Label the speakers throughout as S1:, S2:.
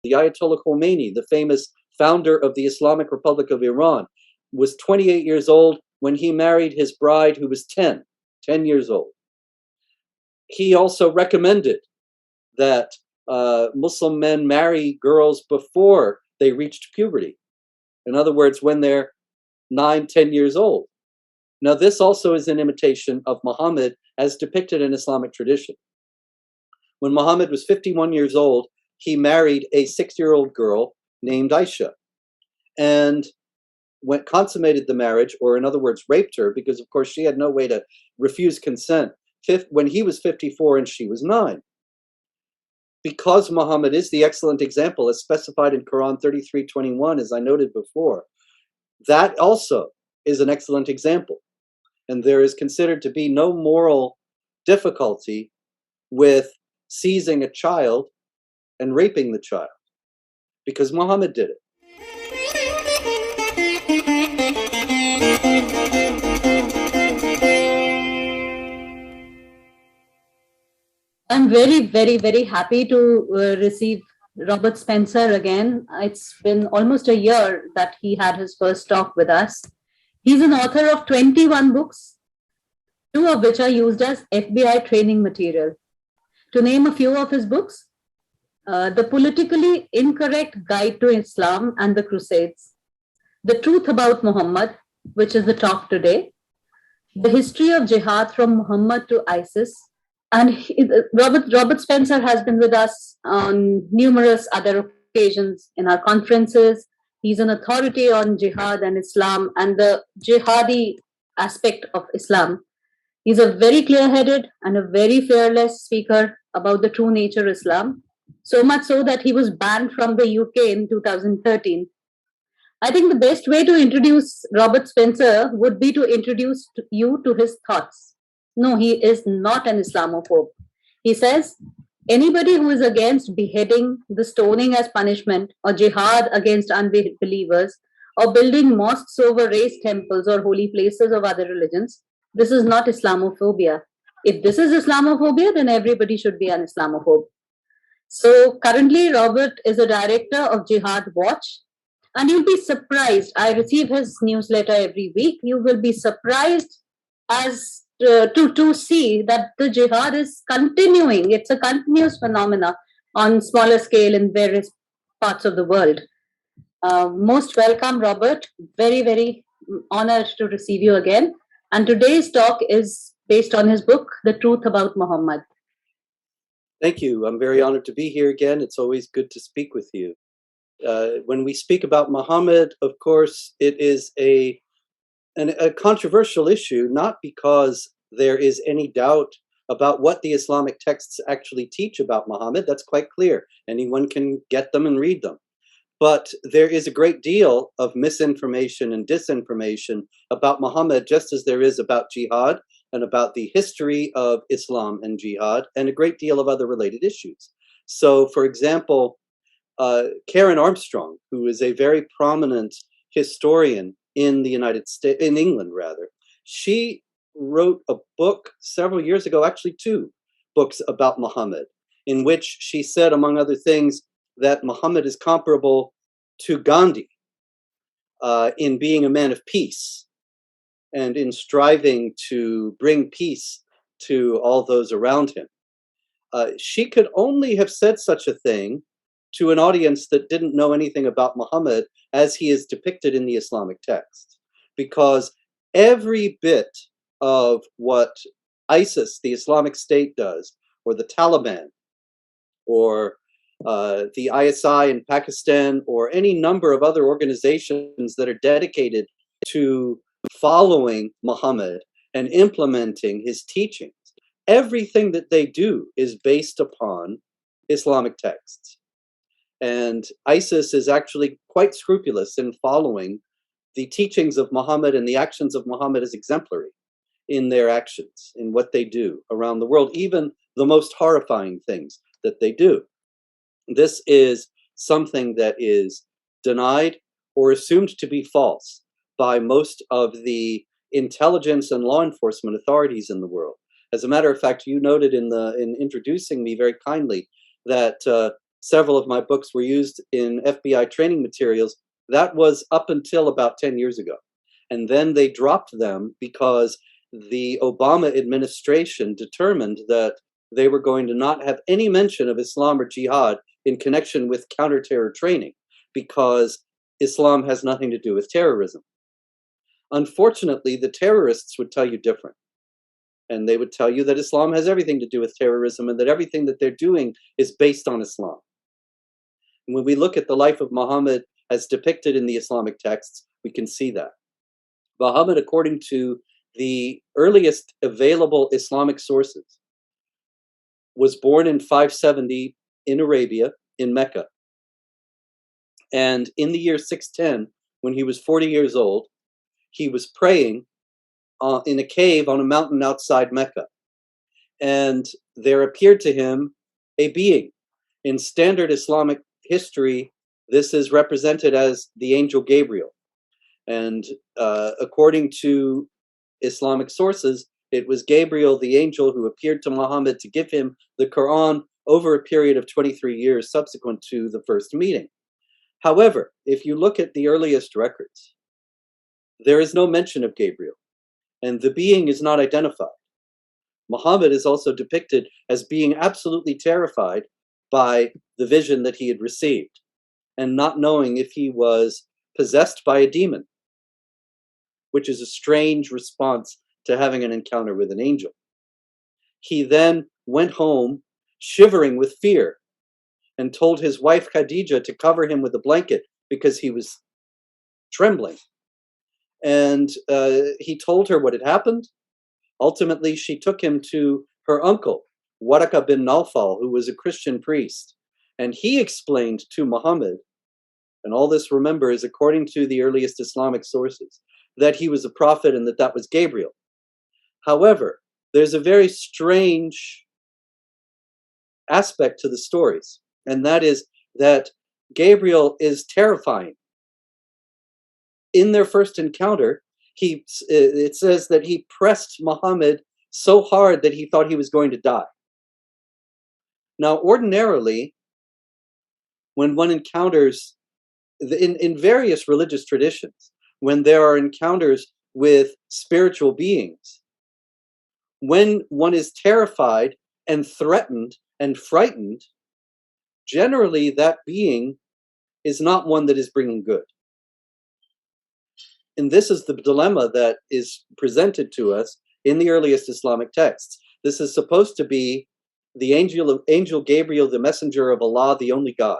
S1: The Ayatollah Khomeini, the famous founder of the Islamic Republic of Iran, was 28 years old when he married his bride who was 10 years old. He also recommended that Muslim men marry girls before they reached puberty. In other words, when they're 9, 10 years old. Now, this also is an imitation of Muhammad as depicted in Islamic tradition. When Muhammad was 51 years old, he married a 6-year-old girl named Aisha and consummated the marriage, or in other words, raped her, because of course she had no way to refuse consent when he was 54 and she was 9. Because Muhammad is the excellent example as specified in Quran 33:21, as I noted before, that also is an excellent example. And there is considered to be no moral difficulty with seizing a child and raping the child, because Muhammad did it.
S2: I'm very, very, very happy to receive Robert Spencer again. It's been almost a year that he had his first talk with us. He's an author of 21 books, 2 of which are used as FBI training material. To name a few of his books, The Politically Incorrect Guide to Islam and the Crusades, The Truth About Muhammad, which is the talk today, The History of Jihad from Muhammad to ISIS. And Robert Spencer has been with us on numerous other occasions in our conferences. He's an authority on jihad and Islam and the jihadi aspect of Islam. He's a very clear-headed and a very fearless speaker about the true nature of Islam, so much so that he was banned from the UK in 2013. I think the best way to introduce Robert Spencer would be to introduce you to his thoughts. No, he is not an Islamophobe. He says, anybody who is against beheading, the stoning as punishment, or jihad against unbelievers, or building mosques over raised temples or holy places of other religions, this is not Islamophobia. If this is Islamophobia, then everybody should be an Islamophobe. So currently, Robert is a director of Jihad Watch, and you'll be surprised. I receive his newsletter every week. You will be surprised as to see that the jihad is continuing. It's a continuous phenomena on smaller scale in various parts of the world. Most welcome, Robert. Very, very honored to receive you again. And today's talk is based on his book, The Truth About Muhammad.
S1: Thank you. I'm very honored to be here again. It's always good to speak with you. When we speak about Muhammad, of course, it is a controversial issue, not because there is any doubt about what the Islamic texts actually teach about Muhammad. That's quite clear. Anyone can get them and read them. But there is a great deal of misinformation and disinformation about Muhammad, just as there is about jihad and about the history of Islam and jihad, and a great deal of other related issues. So, for example, Karen Armstrong, who is a very prominent historian in the United States, in England rather, she wrote a book several years ago, actually 2 books about Muhammad, in which she said, among other things, that Muhammad is comparable to Gandhi in being a man of peace and in striving to bring peace to all those around him. She could only have said such a thing to an audience that didn't know anything about Muhammad as he is depicted in the Islamic text, because every bit of what ISIS, the Islamic State, does, or the Taliban, or the ISI in Pakistan, or any number of other organizations that are dedicated to following Muhammad and implementing his teachings, everything that they do is based upon Islamic texts. And ISIS is actually quite scrupulous in following the teachings of Muhammad and the actions of Muhammad as exemplary in their actions, in what they do around the world, even the most horrifying things that they do. This is something that is denied or assumed to be false by most of the intelligence and law enforcement authorities in the world. As a matter of fact, you noted in introducing me very kindly that several of my books were used in FBI training materials. That was up until about 10 years ago. And then they dropped them because the Obama administration determined that they were going to not have any mention of Islam or jihad in connection with counterterror training, because Islam has nothing to do with terrorism. Unfortunately, the terrorists would tell you different. And they would tell you that Islam has everything to do with terrorism and that everything that they're doing is based on Islam. And when we look at the life of Muhammad as depicted in the Islamic texts, we can see that. Muhammad, according to the earliest available Islamic sources, was born in 570 in Arabia, in Mecca. And in the year 610, when he was 40 years old, he was praying in a cave on a mountain outside Mecca. And there appeared to him a being. In standard Islamic history, this is represented as the angel Gabriel. And according to Islamic sources, it was Gabriel, the angel, who appeared to Muhammad to give him the Quran over a period of 23 years subsequent to the first meeting. However, if you look at the earliest records, there is no mention of Gabriel, and the being is not identified. Muhammad is also depicted as being absolutely terrified by the vision that he had received, and not knowing if he was possessed by a demon, which is a strange response to having an encounter with an angel. He then went home shivering with fear and told his wife Khadija to cover him with a blanket because he was trembling. And he told her what had happened. Ultimately, she took him to her uncle, Waraka bin Nawfal, who was a Christian priest. And he explained to Muhammad, and all this, remember, is according to the earliest Islamic sources, that he was a prophet and that that was Gabriel. However, there's a very strange aspect to the stories, and that is that Gabriel is terrifying. In their first encounter, it says that he pressed Muhammad so hard that he thought he was going to die. Now, ordinarily, when one encounters, in various religious traditions, when there are encounters with spiritual beings, when one is terrified and threatened and frightened, generally that being is not one that is bringing good. And this is the dilemma that is presented to us in the earliest Islamic texts. This is supposed to be the angel Gabriel, the messenger of Allah, the only God.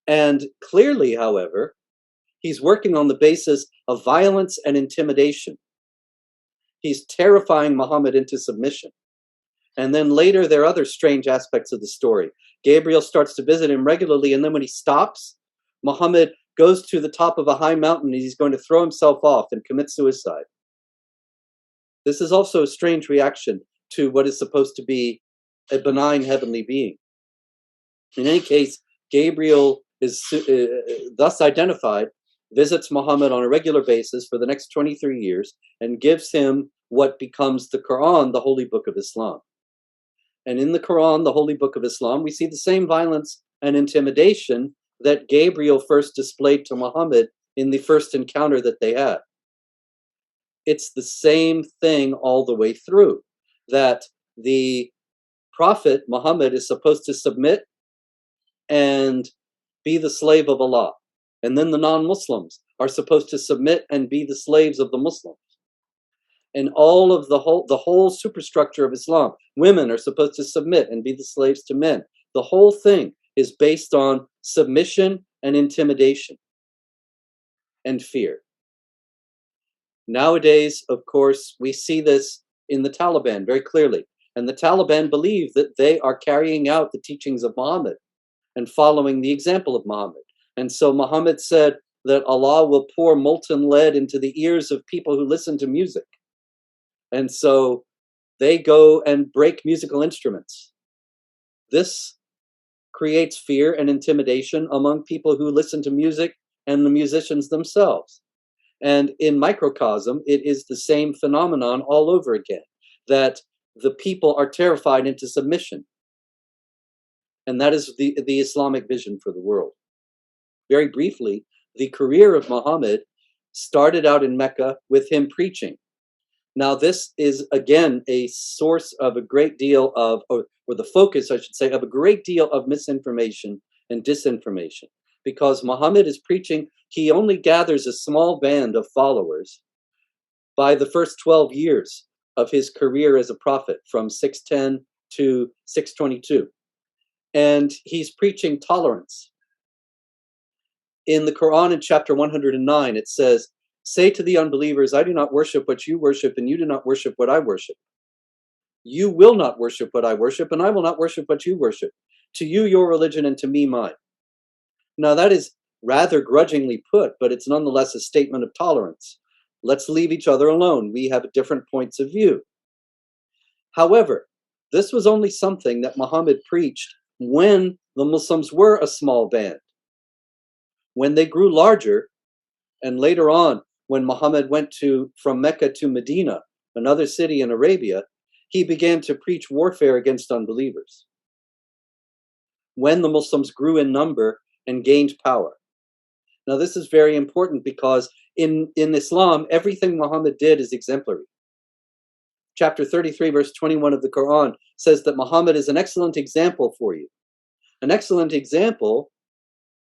S1: And clearly, however, he's working on the basis of violence and intimidation. He's terrifying Muhammad into submission. And then later, there are other strange aspects of the story. Gabriel starts to visit him regularly, and then when he stops, Muhammad goes to the top of a high mountain and he's going to throw himself off and commit suicide. This is also a strange reaction to what is supposed to be a benign heavenly being. In any case, Gabriel is thus identified, visits Muhammad on a regular basis for the next 23 years, and gives him what becomes the Quran, the holy book of Islam. And in the Quran, the holy book of Islam, we see the same violence and intimidation that Gabriel first displayed to Muhammad in the first encounter that they had. It's the same thing all the way through, that the Prophet Muhammad is supposed to submit and be the slave of Allah. And then the non-Muslims are supposed to submit and be the slaves of the Muslims. And all of the whole superstructure of Islam, women are supposed to submit and be the slaves to men. The whole thing is based on submission and intimidation and fear. Nowadays, of course, we see this in the Taliban very clearly. And the Taliban believe that they are carrying out the teachings of Muhammad and following the example of Muhammad. And so Muhammad said that Allah will pour molten lead into the ears of people who listen to music. And so they go and break musical instruments. This creates fear and intimidation among people who listen to music and the musicians themselves. And in microcosm, it is the same phenomenon all over again, that the people are terrified into submission. And that is the Islamic vision for the world. Very briefly, the career of Muhammad started out in Mecca with him preaching. Now, this is, again, a source of a great deal of, or the focus, I should say, of a great deal of misinformation and disinformation. Because Muhammad is preaching, he only gathers a small band of followers by the first 12 years of his career as a prophet, from 610 to 622. And he's preaching tolerance. In the Quran, in chapter 109, it says, "Say to the unbelievers, I do not worship what you worship, and you do not worship what I worship. You will not worship what I worship, and I will not worship what you worship. To you, your religion, and to me, mine." Now, that is rather grudgingly put, but it's nonetheless a statement of tolerance. Let's leave each other alone. We have different points of view. However, this was only something that Muhammad preached when the Muslims were a small band. When they grew larger, and later on, when Muhammad went from Mecca to Medina, another city in Arabia, he began to preach warfare against unbelievers. When the Muslims grew in number and gained power. Now, this is very important because in Islam, everything Muhammad did is exemplary. Chapter 33, verse 21 of the Quran says that Muhammad is an excellent example for you. An excellent example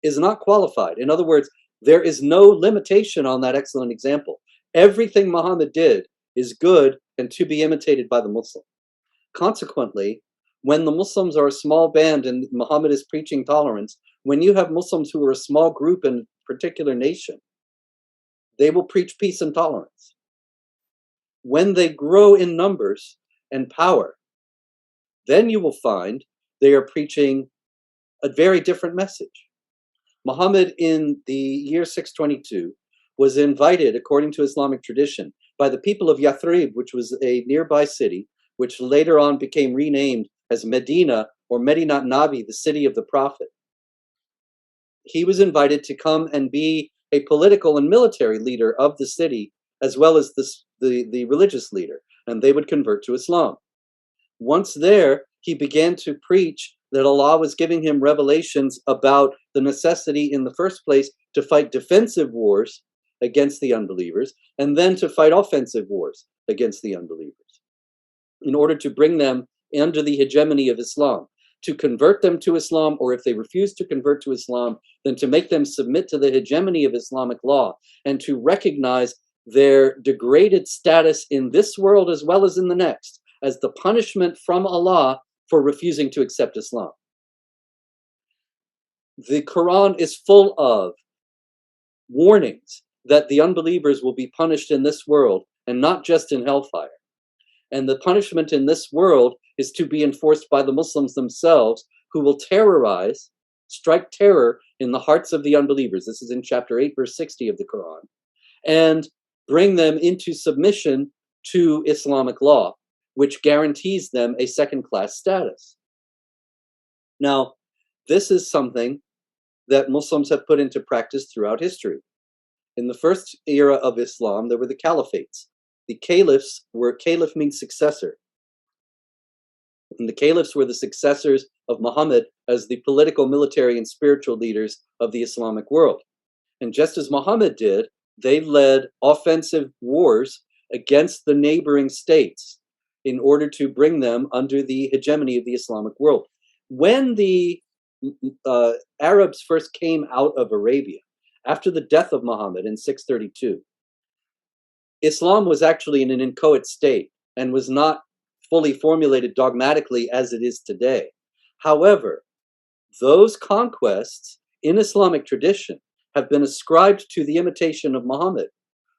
S1: is not qualified. In other words, there is no limitation on that excellent example. Everything Muhammad did is good and to be imitated by the Muslim. Consequently, when the Muslims are a small band and Muhammad is preaching tolerance, when you have Muslims who are a small group in a particular nation, they will preach peace and tolerance. When they grow in numbers and power, then you will find they are preaching a very different message. Muhammad, in the year 622, was invited, according to Islamic tradition, by the people of Yathrib, which was a nearby city, which later on became renamed as Medina or Medinat Nabi, the city of the Prophet. He was invited to come and be a political and military leader of the city, as well as the religious leader, and they would convert to Islam. Once there, he began to preach that Allah was giving him revelations about the necessity in the first place to fight defensive wars against the unbelievers, and then to fight offensive wars against the unbelievers, in order to bring them under the hegemony of Islam, to convert them to Islam, or if they refuse to convert to Islam, then to make them submit to the hegemony of Islamic law, and to recognize their degraded status in this world as well as in the next, as the punishment from Allah for refusing to accept Islam. The Quran is full of warnings that the unbelievers will be punished in this world and not just in hellfire. And the punishment in this world is to be enforced by the Muslims themselves, who will terrorize, strike terror in the hearts of the unbelievers. This is in chapter 8, verse 60 of the Quran, and bring them into submission to Islamic law, which guarantees them a second-class status. Now, this is something that Muslims have put into practice throughout history. In the first era of Islam, there were the caliphates. The caliphs were, caliph means successor. And the caliphs were the successors of Muhammad as the political, military, and spiritual leaders of the Islamic world. And just as Muhammad did, they led offensive wars against the neighboring states in order to bring them under the hegemony of the Islamic world. When the Arabs first came out of Arabia, after the death of Muhammad in 632, Islam was actually in an inchoate state and was not fully formulated dogmatically as it is today. However, those conquests in Islamic tradition have been ascribed to the imitation of Muhammad,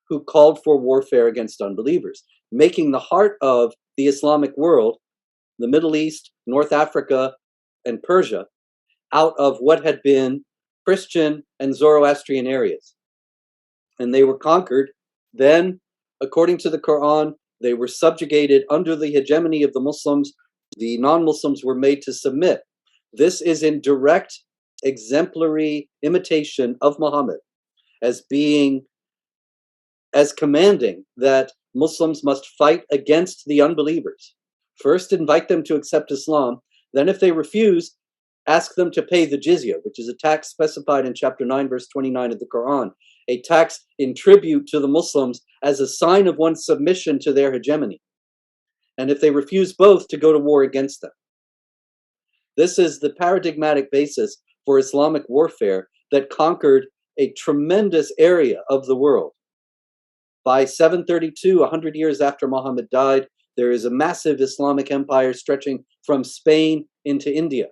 S1: who called for warfare against unbelievers, making the heart of the Islamic world, the Middle East, North Africa, and Persia, out of what had been Christian and Zoroastrian areas. And they were conquered. Then, according to the Quran, they were subjugated under the hegemony of the Muslims. The non-Muslims were made to submit. This is in direct, exemplary imitation of Muhammad, as commanding that Muslims must fight against the unbelievers. First, invite them to accept Islam. Then, if they refuse, ask them to pay the jizya, which is a tax specified in chapter 9, verse 29 of the Quran, a tax in tribute to the Muslims as a sign of one's submission to their hegemony. And if they refuse both, to go to war against them. This is the paradigmatic basis for Islamic warfare that conquered a tremendous area of the world. By 732, 100 years after Muhammad died, there is a massive Islamic empire stretching from Spain into India.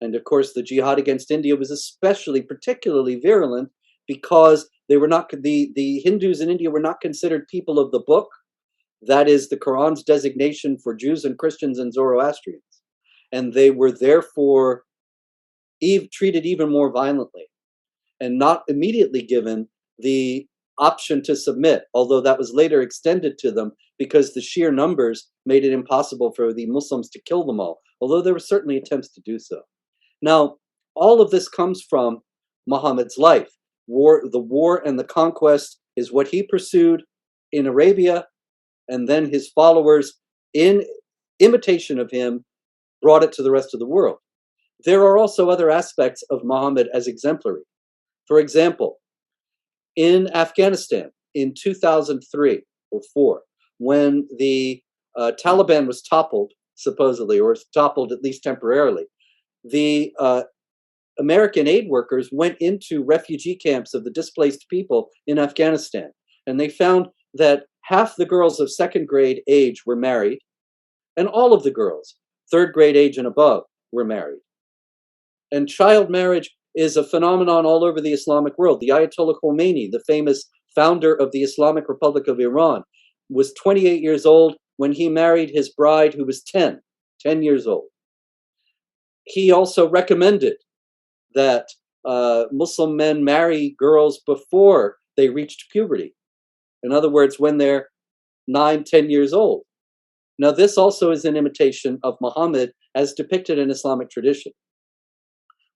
S1: And of course, the jihad against India was particularly virulent because they were not, the Hindus in India were not considered people of the book. That is the Quran's designation for Jews and Christians and Zoroastrians. And they were therefore treated even more violently and not immediately given the option to submit, although that was later extended to them because the sheer numbers made it impossible for the Muslims to kill them all, although there were certainly attempts to do so. Now, all of this comes from Muhammad's life. The war and the conquest is what he pursued in Arabia, and then his followers, in imitation of him, brought it to the rest of the world. There are also other aspects of Muhammad as exemplary. For example, in Afghanistan in 2003 or 4, when the Taliban was toppled, supposedly, or toppled at least temporarily, the American aid workers went into refugee camps of the displaced people in Afghanistan, and they found that half the girls of second grade age were married, and all of the girls, third grade age and above, were married. And child marriage is a phenomenon all over the Islamic world. The Ayatollah Khomeini, the famous founder of the Islamic Republic of Iran, was 28 years old when he married his bride who was 10 years old. He also recommended that Muslim men marry girls before they reached puberty. In other words, when they're 9, 10 years old. Now, this also is an imitation of Muhammad as depicted in Islamic tradition.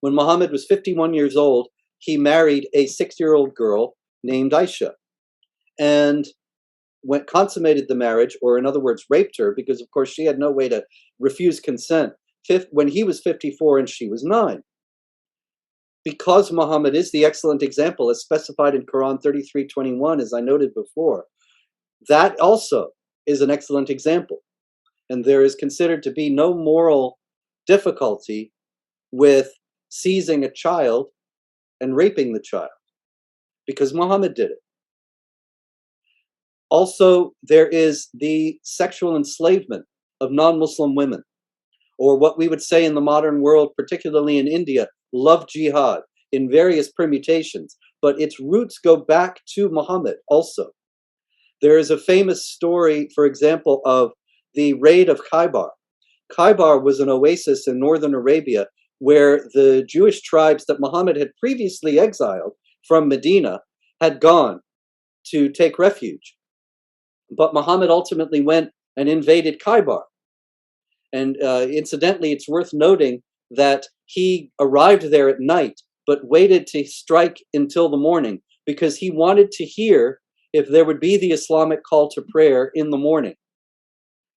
S1: When Muhammad was 51 years old, he married a 6-year-old girl named Aisha and consummated the marriage, or in other words, raped her, because of course she had no way to refuse consent, when he was 54 and she was 9. Because Muhammad is the excellent example as specified in Quran 33:21, as I noted before, that also is an excellent example. And there is considered to be no moral difficulty with seizing a child and raping the child, because Muhammad did it. Also, there is the sexual enslavement of non-Muslim women, or what we would say in the modern world, particularly in India, love jihad in various permutations, but its roots go back to Muhammad also. There is a famous story, for example, of the raid of Khaybar. Khaybar was an oasis in northern Arabia where the Jewish tribes that Muhammad had previously exiled from Medina had gone to take refuge. But Muhammad ultimately went and invaded Khaybar. And incidentally, it's worth noting that he arrived there at night, but waited to strike until the morning because he wanted to hear if there would be the Islamic call to prayer in the morning.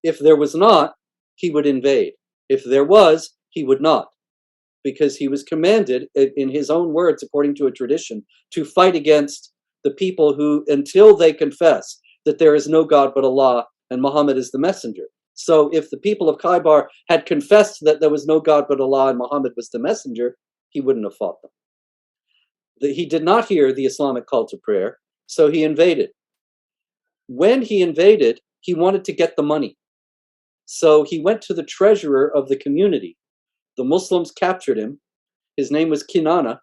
S1: If there was not, he would invade. If there was, he would not, because he was commanded, in his own words, according to a tradition, to fight against the people who, until they confess that there is no God but Allah and Muhammad is the messenger. So if the people of Khaybar had confessed that there was no God but Allah and Muhammad was the messenger, he wouldn't have fought them. He did not hear the Islamic call to prayer, so he invaded. When he invaded, he wanted to get the money. So he went to the treasurer of the community. The Muslims captured him. His name was Kinana,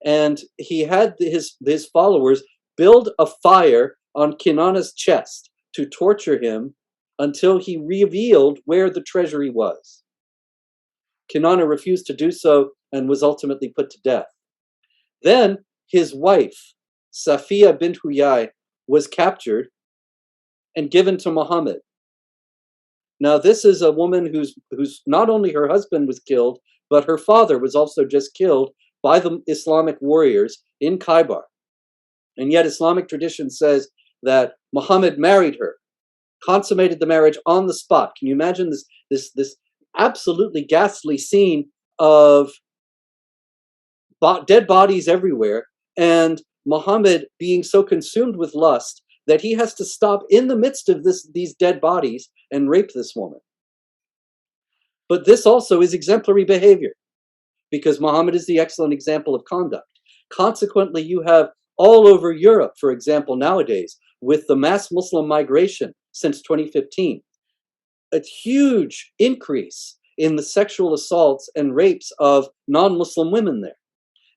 S1: and he had his followers build a fire on Kinana's chest to torture him until he revealed where the treasury was. Kinana refused to do so and was ultimately put to death. Then his wife, Safiya bint Huyai, was captured and given to Muhammad. Now, this is a woman who's not only her husband was killed, but her father was also just killed by the Islamic warriors in Khaybar. And yet Islamic tradition says that Muhammad married her, consummated the marriage on the spot. Can you imagine this absolutely ghastly scene of dead bodies everywhere, and Muhammad being so consumed with lust that he has to stop in the midst of these dead bodies and rape this woman. But this also is exemplary behavior, because Muhammad is the excellent example of conduct. Consequently, you have all over Europe, for example, nowadays, with the mass Muslim migration since 2015, a huge increase in the sexual assaults and rapes of non-Muslim women there.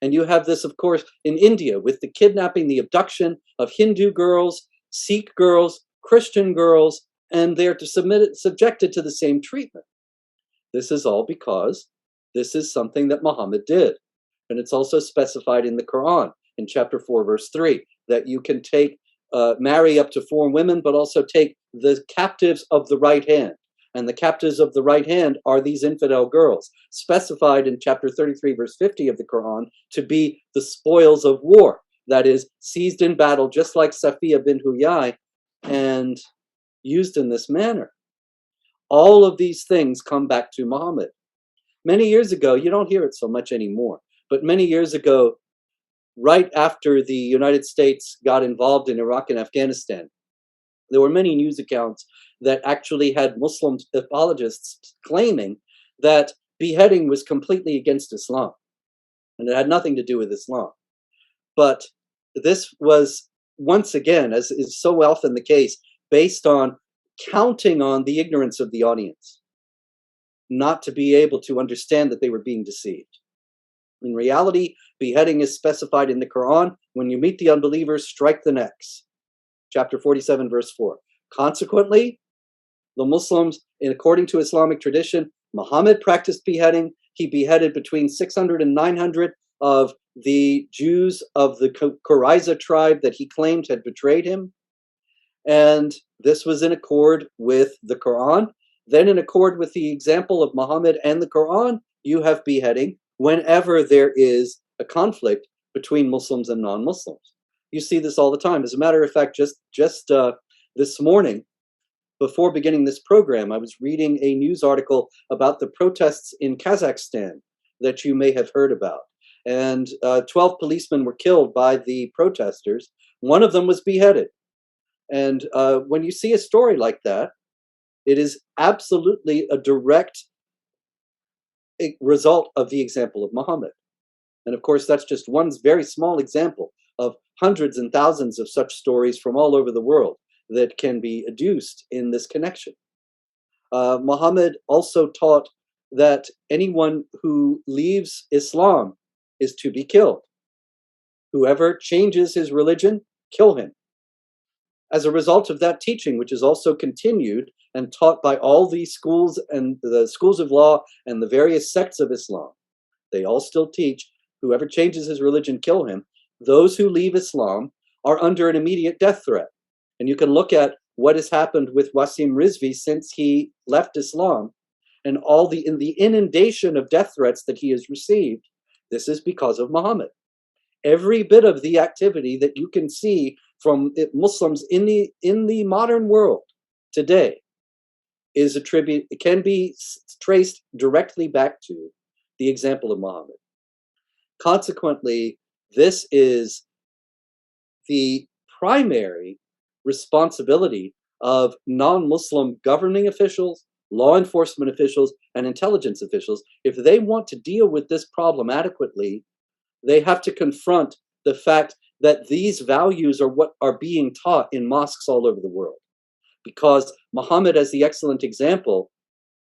S1: And you have this, of course, in India with the kidnapping, the abduction of Hindu girls, Sikh girls, Christian girls, and they're subjected to the same treatment. This is all because this is something that Muhammad did. And it's also specified in the Quran in chapter 4, verse 3, that you can marry up to 4 women, but also take the captives of the right hand. And the captives of the right hand are these infidel girls, specified in chapter 33, verse 50 of the Quran, to be the spoils of war, that is, seized in battle, just like Safiya bint Huyai, and used in this manner. All of these things come back to Muhammad. Many years ago, you don't hear it so much anymore, but many years ago, right after the United States got involved in Iraq and Afghanistan, there were many news accounts that actually had Muslim apologists claiming that beheading was completely against Islam, and it had nothing to do with Islam. But this was, once again, as is so often the case, based on counting on the ignorance of the audience, not to be able to understand that they were being deceived. In reality, beheading is specified in the Quran. When you meet the unbelievers, strike the necks. Chapter 47, verse 4. Consequently, the Muslims, according to Islamic tradition, Muhammad practiced beheading. He beheaded between 600 and 900 of the Jews of the Qurayza tribe that he claimed had betrayed him. And this was in accord with the Quran. Then, in accord with the example of Muhammad and the Quran, you have beheading whenever there is a conflict between Muslims and non-Muslims. You see this all the time. As a matter of fact, just this morning, before beginning this program, I was reading a news article about the protests in Kazakhstan that you may have heard about. And 12 policemen were killed by the protesters. One of them was beheaded. And when you see a story like that, it is absolutely a direct result of the example of Muhammad. And of course, that's just one very small example of hundreds and thousands of such stories from all over the world that can be adduced in this connection. Muhammad also taught that anyone who leaves Islam is to be killed. Whoever changes his religion, kill him. As a result of that teaching, which is also continued and taught by all these schools and the schools of law and the various sects of Islam, they all still teach whoever changes his religion, kill him. Those who leave Islam are under an immediate death threat. And you can look at what has happened with Wasim Rizvi since he left Islam and in the inundation of death threats that he has received. This is because of Muhammad. Every bit of the activity that you can see from Muslims in the modern world today can be traced directly back to the example of Muhammad. Consequently, this is the primary responsibility of non-Muslim governing officials, law enforcement officials, and intelligence officials. If they want to deal with this problem adequately, they have to confront the fact that these values are what are being taught in mosques all over the world. Because Muhammad, as the excellent example,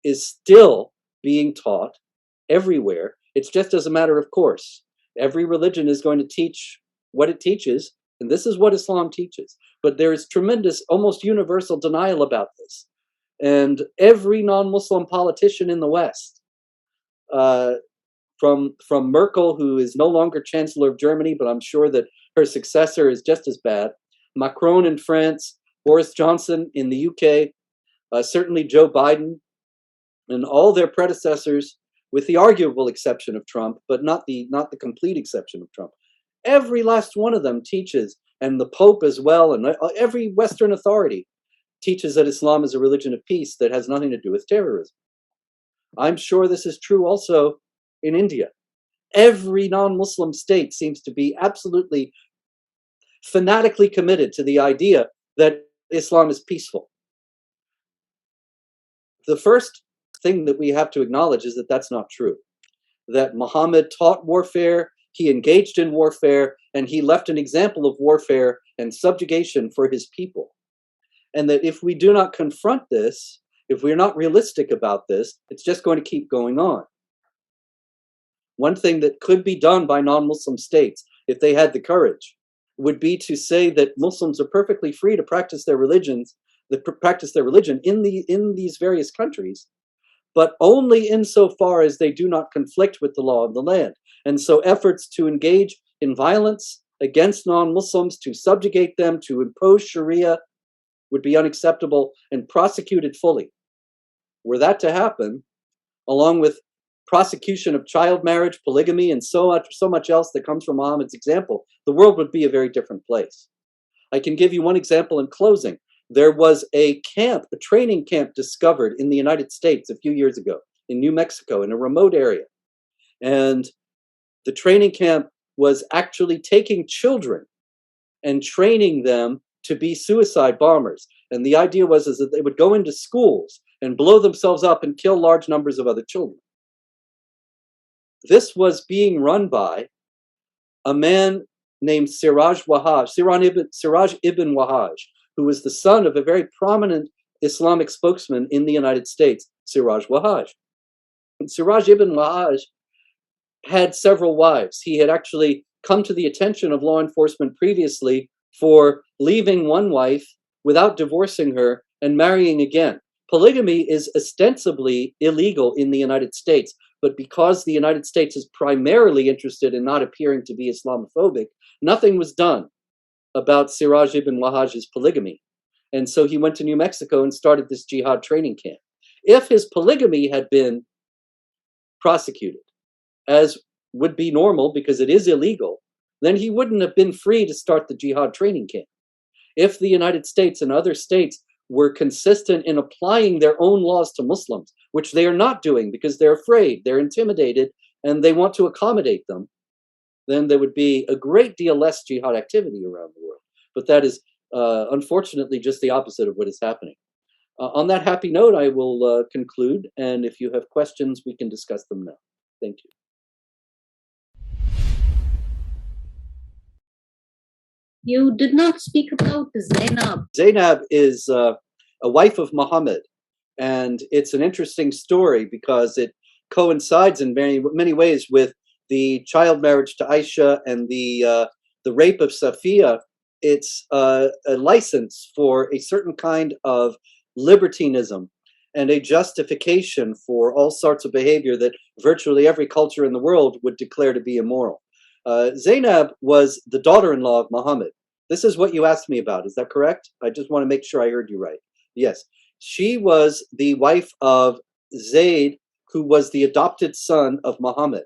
S1: is still being taught everywhere. It's just as a matter of course. Every religion is going to teach what it teaches, and this is what Islam teaches. But there is tremendous, almost universal denial about this. And every non-Muslim politician in the West, from Merkel, who is no longer Chancellor of Germany, but I'm sure that her successor is just as bad, Macron in France, Boris Johnson in the UK, certainly Joe Biden, and all their predecessors, with the arguable exception of Trump, but not the complete exception of Trump. Every last one of them teaches, and the Pope as well, and every Western authority teaches that Islam is a religion of peace that has nothing to do with terrorism. I'm sure this is true also in India. Every non-Muslim state seems to be absolutely fanatically committed to the idea that Islam is peaceful. The first thing that we have to acknowledge is that that's not true. That Muhammad taught warfare, he engaged in warfare, and he left an example of warfare and subjugation for his people. And that if we do not confront this, if we're not realistic about this, it's just going to keep going on. One thing that could be done by non-Muslim states, if they had the courage, would be to say that Muslims are perfectly free to practice their religion in these various countries, but only insofar as they do not conflict with the law of the land. And so efforts to engage in violence against non-Muslims, to subjugate them, to impose Sharia, would be unacceptable and prosecuted fully. Were that to happen, along with prosecution of child marriage, polygamy, and so much else that comes from Muhammad's example, the world would be a very different place. I can give you one example in closing. There was a training camp discovered in the United States a few years ago in New Mexico, in a remote area. And the training camp was actually taking children and training them to be suicide bombers. And the idea was that they would go into schools and blow themselves up and kill large numbers of other children. This was being run by a man named Siraj ibn Wahhaj, who was the son of a very prominent Islamic spokesman in the United States, Siraj Wahhaj. And Siraj ibn Wahhaj had several wives. He had actually come to the attention of law enforcement previously for leaving one wife without divorcing her and marrying again. Polygamy is ostensibly illegal in the United States, but because the United States is primarily interested in not appearing to be Islamophobic, nothing was done about Siraj ibn Wahhaj's polygamy. And so he went to New Mexico and started this jihad training camp. If his polygamy had been prosecuted, as would be normal because it is illegal, then he wouldn't have been free to start the jihad training camp. If the United States and other states were consistent in applying their own laws to Muslims, which they are not doing because they're afraid, they're intimidated, and they want to accommodate them, then there would be a great deal less jihad activity around the world. But that is unfortunately just the opposite of what is happening. On that happy note, I will conclude, and if you have questions, we can discuss them now. Thank you.
S2: You did not speak about Zainab.
S1: Zainab is a wife of Muhammad, and it's an interesting story because it coincides in many ways with the child marriage to Aisha and the rape of Safiya. It's a license for a certain kind of libertinism and a justification for all sorts of behavior that virtually every culture in the world would declare to be immoral. Zainab was the daughter-in-law of Muhammad. This is what you asked me about. Is that correct? I just want to make sure I heard you right. Yes. She was the wife of Zayd, who was the adopted son of Muhammad.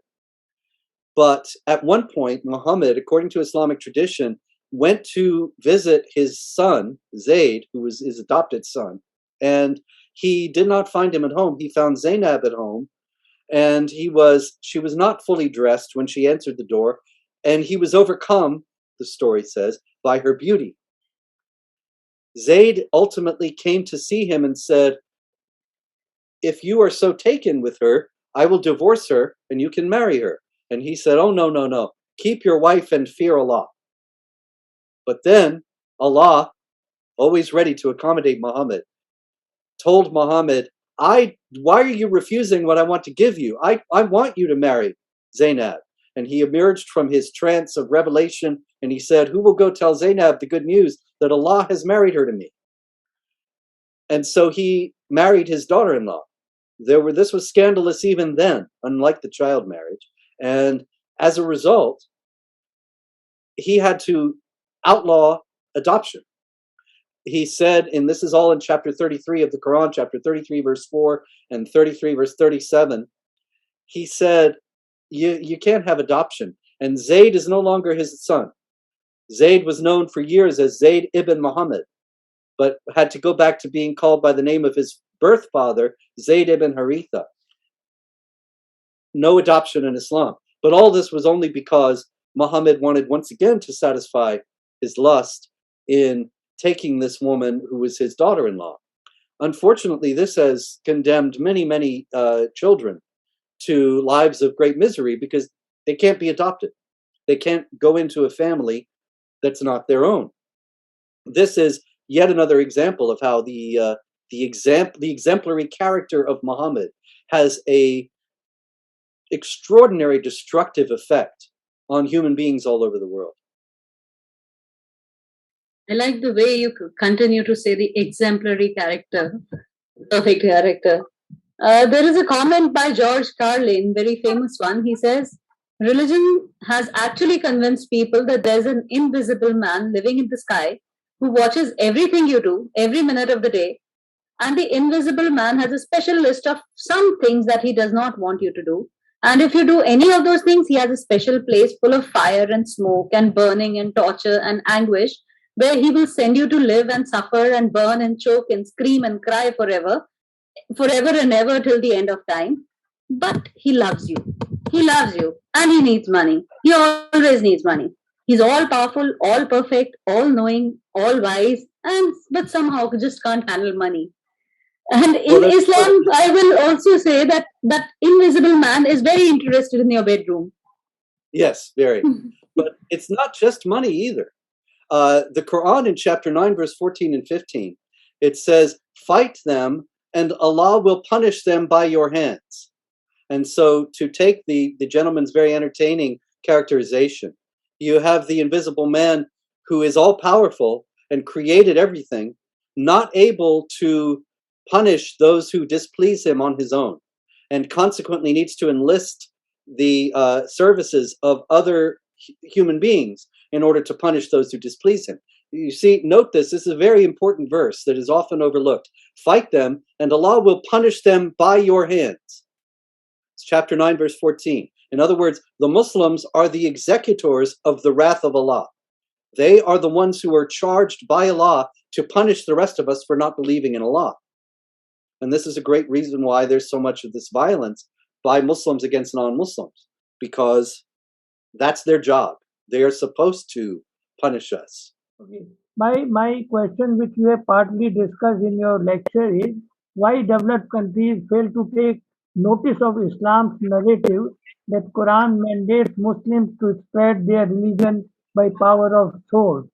S1: But at one point, Muhammad, according to Islamic tradition, went to visit his son, Zayd, who was his adopted son, and he did not find him at home. He found Zainab at home, and she was not fully dressed when she entered the door, and he was overcome, the story says, by her beauty. Zayd ultimately came to see him and said, "If you are so taken with her, I will divorce her and you can marry her." And he said, "Oh, no, no, no. Keep your wife and fear Allah." But then Allah, always ready to accommodate Muhammad, told Muhammad, why are you refusing what I want to give you? I want you to marry Zainab. And he emerged from his trance of revelation and he said, "Who will go tell Zainab the good news that Allah has married her to me?" And so he married his daughter-in-law. This was scandalous even then, unlike the child marriage. And as a result, he had to outlaw adoption. He said, and this is all in chapter 33 of the Quran, chapter 33, verse 4 and 33, verse 37. He said, you can't have adoption. And Zayd is no longer his son. Zayd was known for years as Zayd ibn Muhammad, but had to go back to being called by the name of his birth father, Zayd ibn Haritha. no adoption in Islam. But all this was only because Muhammad wanted once again to satisfy his lust in taking this woman who was his daughter-in-law. Unfortunately, this has condemned many children to lives of great misery because they can't be adopted. They can't go into a family that's not their own. This is yet another example of how the exemplary character of Muhammad has a extraordinary destructive effect on human beings all over the world.
S2: I like the way you continue to say the exemplary character, perfect character. There is a comment by George Carlin, very famous one. He says, religion has actually convinced people that there's an invisible man living in the sky who watches everything you do every minute of the day. And the invisible man has a special list of some things that he does not want you to do. And if you do any of those things, he has a special place full of fire and smoke and burning and torture and anguish, where he will send you to live and suffer and burn and choke and scream and cry forever and ever till the end of time. But he loves you. He loves you. And he needs money. He always needs money. He's all powerful, all perfect, all knowing, all wise, but somehow just can't handle money. And in Islam, I will also say that that invisible man is very interested in your bedroom.
S1: Yes, very. But it's not just money either. The Quran in chapter 9, verse 14 and 15, it says, fight them and Allah will punish them by your hands. And so to take the gentleman's very entertaining characterization, you have the invisible man who is all powerful and created everything, not able to punish those who displease him on his own, and consequently needs to enlist the services of other human beings in order to punish those who displease him. You see, note this is a very important verse that is often overlooked. Fight them, and Allah will punish them by your hands. It's chapter 9, verse 14. In other words, the Muslims are the executors of the wrath of Allah. They are the ones who are charged by Allah to punish the rest of us for not believing in Allah. And this is a great reason why there's so much of this violence by Muslims against non-Muslims, because that's their job. They are supposed to punish us.
S3: Okay. My question, which you have partly discussed in your lecture, is why developed countries fail to take notice of Islam's narrative that Quran mandates Muslims to spread their religion by power of sword.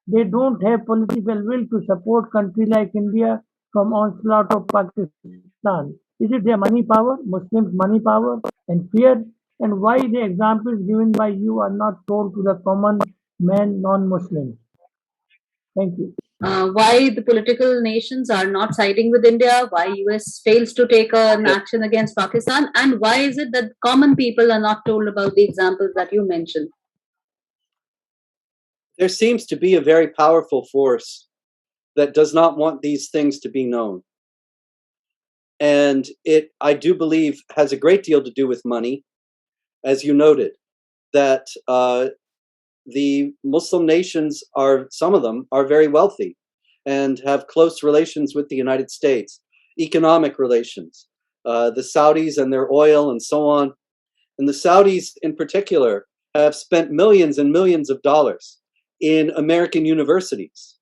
S3: They don't have political will to support countries like India from onslaught of Pakistan. Is it their money power, Muslims' money power and fear? And why the examples given by you are not told to the common man, non-Muslims? Thank you.
S2: Why the political nations are not siding with India, why US fails to take an action against Pakistan, and why is it that common people are not told about the examples that you mentioned?
S1: There seems to be a very powerful force that does not want these things to be known. And it, I do believe, has a great deal to do with money, as you noted, that the Muslim nations are, some of them are very wealthy and have close relations with the United States, economic relations, the Saudis and their oil and so on. And the Saudis in particular have spent millions and millions of dollars in American universities.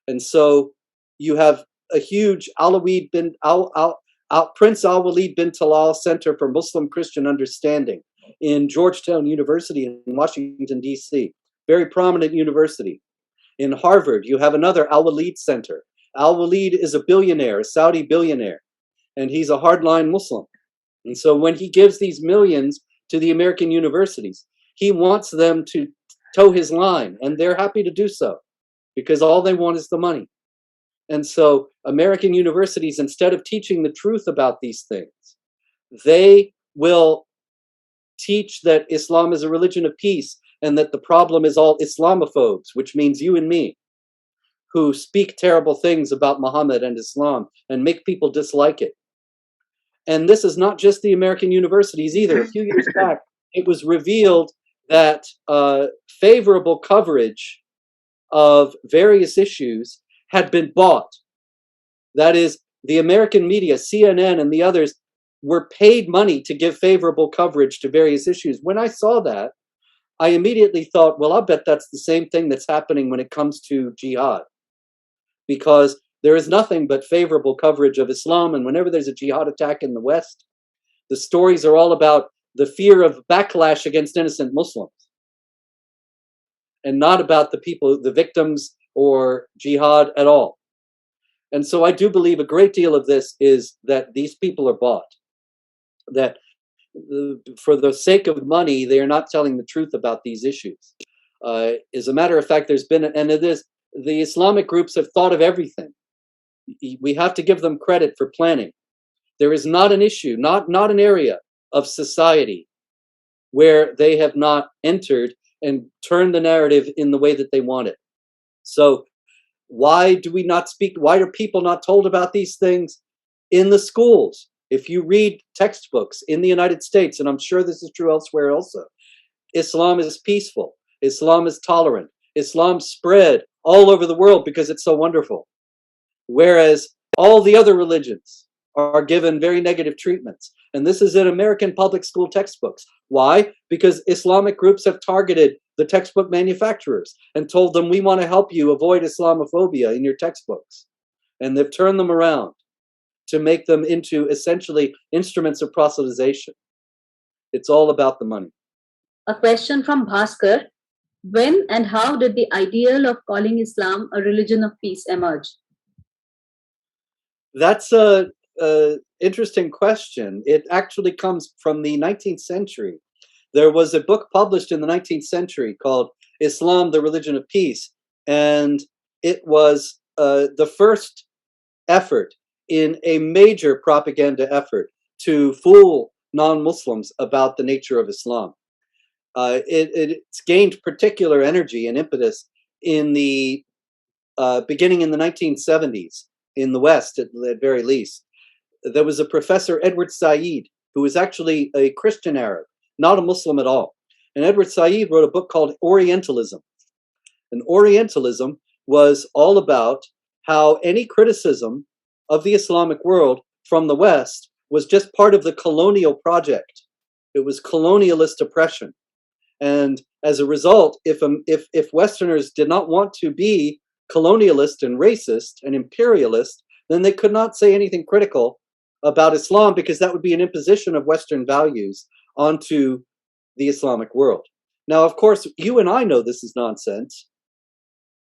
S1: And so you have a huge Prince Al-Walid bin Talal Center for Muslim Christian Understanding in Georgetown University in Washington, D.C., very prominent university. In Harvard, you have another Al-Walid Center. Al-Walid is a billionaire, a Saudi billionaire, and he's a hardline Muslim. And so when he gives these millions to the American universities, he wants them to toe his line, and they're happy to do so because all they want is the money. And so American universities, instead of teaching the truth about these things, they will teach that Islam is a religion of peace and that the problem is all Islamophobes, which means you and me, who speak terrible things about Muhammad and Islam and make people dislike it. And this is not just the American universities either. A few years back, it was revealed that favorable coverage of various issues had been bought. That is, the American media, CNN and the others, were paid money to give favorable coverage to various issues. When I saw that, I immediately thought, well, I'll bet that's the same thing that's happening when it comes to jihad, because there is nothing but favorable coverage of Islam. And whenever there's a jihad attack in the West, the stories are all about the fear of backlash against innocent Muslims and not about the people, the victims or jihad at all. And so I do believe a great deal of this is that these people are bought, that for the sake of money, they are not telling the truth about these issues. As a matter of fact, there's been, and it is, the Islamic groups have thought of everything. We have to give them credit for planning. There is not an issue, not an area of society where they have not entered and turned the narrative in the way that they want it. So why do we not speak? Why are people not told about these things in the schools? If you read textbooks in the United States, and I'm sure this is true elsewhere also, Islam is peaceful. Islam is tolerant. Islam spread all over the world because it's so wonderful. Whereas all the other religions are given very negative treatments. And this is in American public school textbooks. Why? Because Islamic groups have targeted the textbook manufacturers and told them, we want to help you avoid Islamophobia in your textbooks. And they've turned them around to make them into essentially instruments of proselytization. It's all about the money.
S2: A question from Bhaskar. When and how did the ideal of calling Islam a religion of peace emerge?
S1: That's a interesting question. It actually comes from the 19th century. There was a book published in the 19th century called Islam, the Religion of Peace, and it was the first effort in a major propaganda effort to fool non-Muslims about the nature of Islam. It's gained particular energy and impetus in the beginning in the 1970s in the West, at the very least. There was a professor, Edward Said, who was actually a Christian Arab, not a Muslim at all. And Edward Said wrote a book called Orientalism. And Orientalism was all about how any criticism of the Islamic world from the West was just part of the colonial project. It was colonialist oppression. And as a result, if Westerners did not want to be colonialist and racist and imperialist, then they could not say anything critical about Islam, because that would be an imposition of Western values onto the Islamic world. Now, of course, you and I know this is nonsense,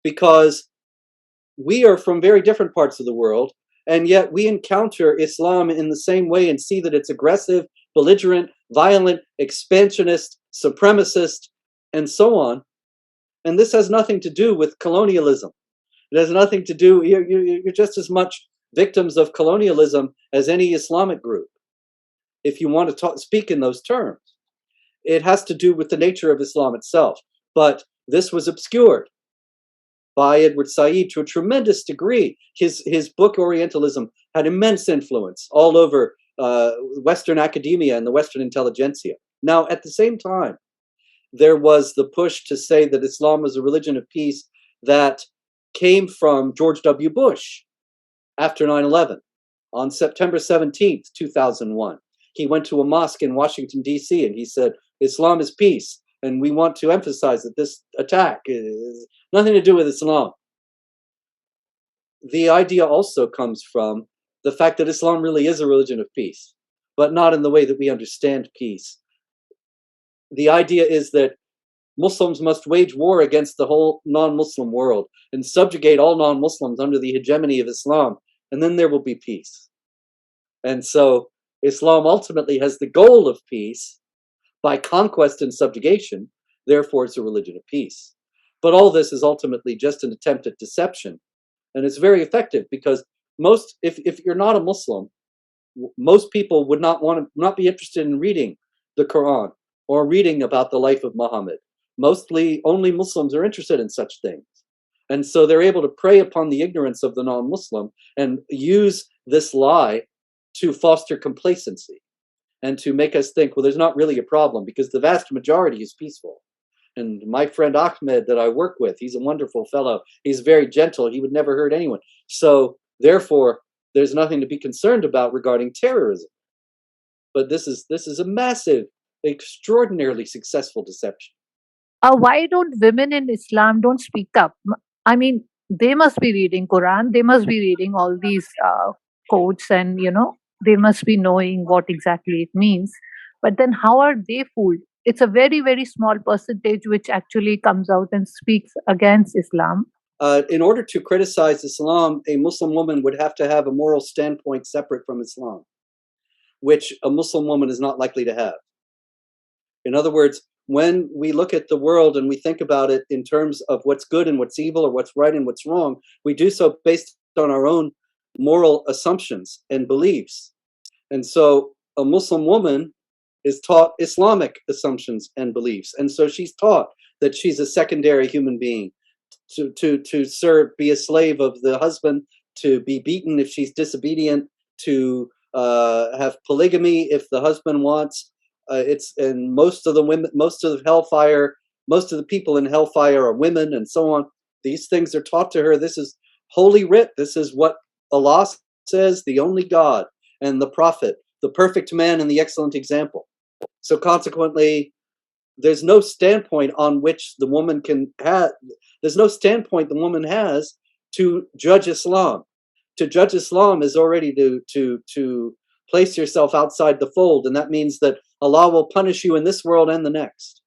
S1: because we are from very different parts of the world, and yet we encounter Islam in the same way and see that it's aggressive, belligerent, violent, expansionist, supremacist, and so on. And this has nothing to do with colonialism. It has nothing to do, you're just as much victims of colonialism as any Islamic group, if you want to speak in those terms. It has to do with the nature of Islam itself. But this was obscured by Edward Said to a tremendous degree. His book Orientalism had immense influence all over Western academia and the Western intelligentsia. Now, at the same time, there was the push to say that Islam was a religion of peace that came from George W. Bush after 9/11. On September 17th, 2001, he went to a mosque in Washington, D.C., and he said, Islam is peace, and we want to emphasize that this attack is nothing to do with Islam. The idea also comes from the fact that Islam really is a religion of peace, but not in the way that we understand peace. The idea is that Muslims must wage war against the whole non-Muslim world and subjugate all non-Muslims under the hegemony of Islam, and then there will be peace. And so Islam ultimately has the goal of peace by conquest and subjugation. Therefore, it's a religion of peace. But all this is ultimately just an attempt at deception. And it's very effective, because if you're not a Muslim, most people would not be interested in reading the Quran or reading about the life of Muhammad. Mostly only Muslims are interested in such things. And so they're able to prey upon the ignorance of the non-Muslim and use this lie to foster complacency and to make us think, well, there's not really a problem because the vast majority is peaceful. And my friend Ahmed that I work with, he's a wonderful fellow. He's very gentle. He would never hurt anyone. So therefore, there's nothing to be concerned about regarding terrorism. But this is a massive, extraordinarily successful deception.
S4: Why don't women in Islam don't speak up? I mean, they must be reading Quran, they must be reading all these quotes, and they must be knowing what exactly it means. But then, how are they fooled? It's a very, very small percentage which actually comes out and speaks against Islam.
S1: In order to criticize Islam, a Muslim woman would have to have a moral standpoint separate from Islam, which a Muslim woman is not likely to have. In other words, when we look at the world and we think about it in terms of what's good and what's evil, or what's right and what's wrong, we do so based on our own moral assumptions and beliefs. And so a Muslim woman is taught Islamic assumptions and beliefs. And so she's taught that she's a secondary human being, to serve, be a slave of the husband, to be beaten if she's disobedient, to have polygamy if the husband wants. And most of the women, most of the people in hellfire are women, and so on. These things are taught to her. This is holy writ. This is what Allah says, the only God and the Prophet, the perfect man and the excellent example. So consequently, there's no standpoint on which the woman can have. There's no standpoint the woman has to judge Islam. To judge Islam is already to place yourself outside the fold, and that means that Allah will punish you in this world and the next.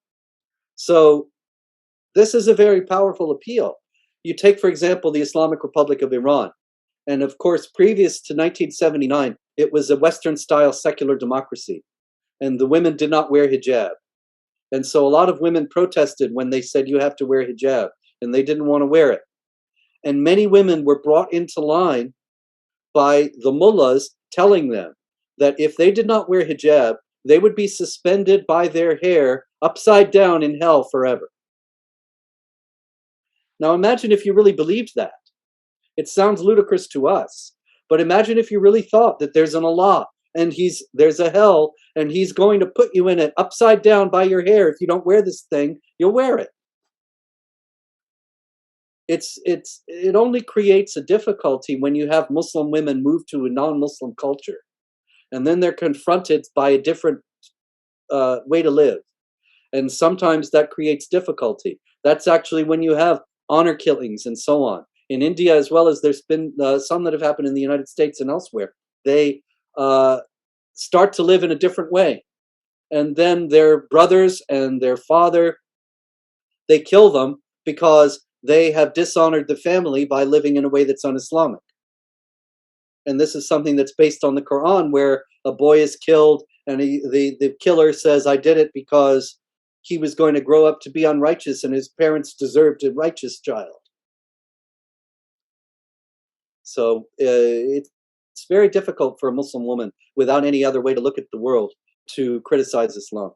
S1: So this is a very powerful appeal. You take, for example, the Islamic Republic of Iran. And of course, previous to 1979, it was a Western-style secular democracy, and the women did not wear hijab. And so a lot of women protested when they said you have to wear hijab, and they didn't want to wear it. And many women were brought into line by the mullahs telling them that if they did not wear hijab, they would be suspended by their hair upside down in hell forever. Now imagine if you really believed that. It sounds ludicrous to us, but imagine if you really thought that there's an Allah and there's a hell and he's going to put you in it upside down by your hair. If you don't wear this thing, you'll wear it. It only creates a difficulty when you have Muslim women move to a non-Muslim culture, and then they're confronted by a different way to live. And sometimes that creates difficulty. That's actually when you have honor killings and so on. In India, as well as there's been some that have happened in the United States and elsewhere, they start to live in a different way. And then their brothers and their father, they kill them because they have dishonored the family by living in a way that's un-Islamic. And this is something that's based on the Quran, where a boy is killed and the killer says, I did it because he was going to grow up to be unrighteous and his parents deserved a righteous child. So it's very difficult for a Muslim woman, without any other way to look at the world, to criticize Islam.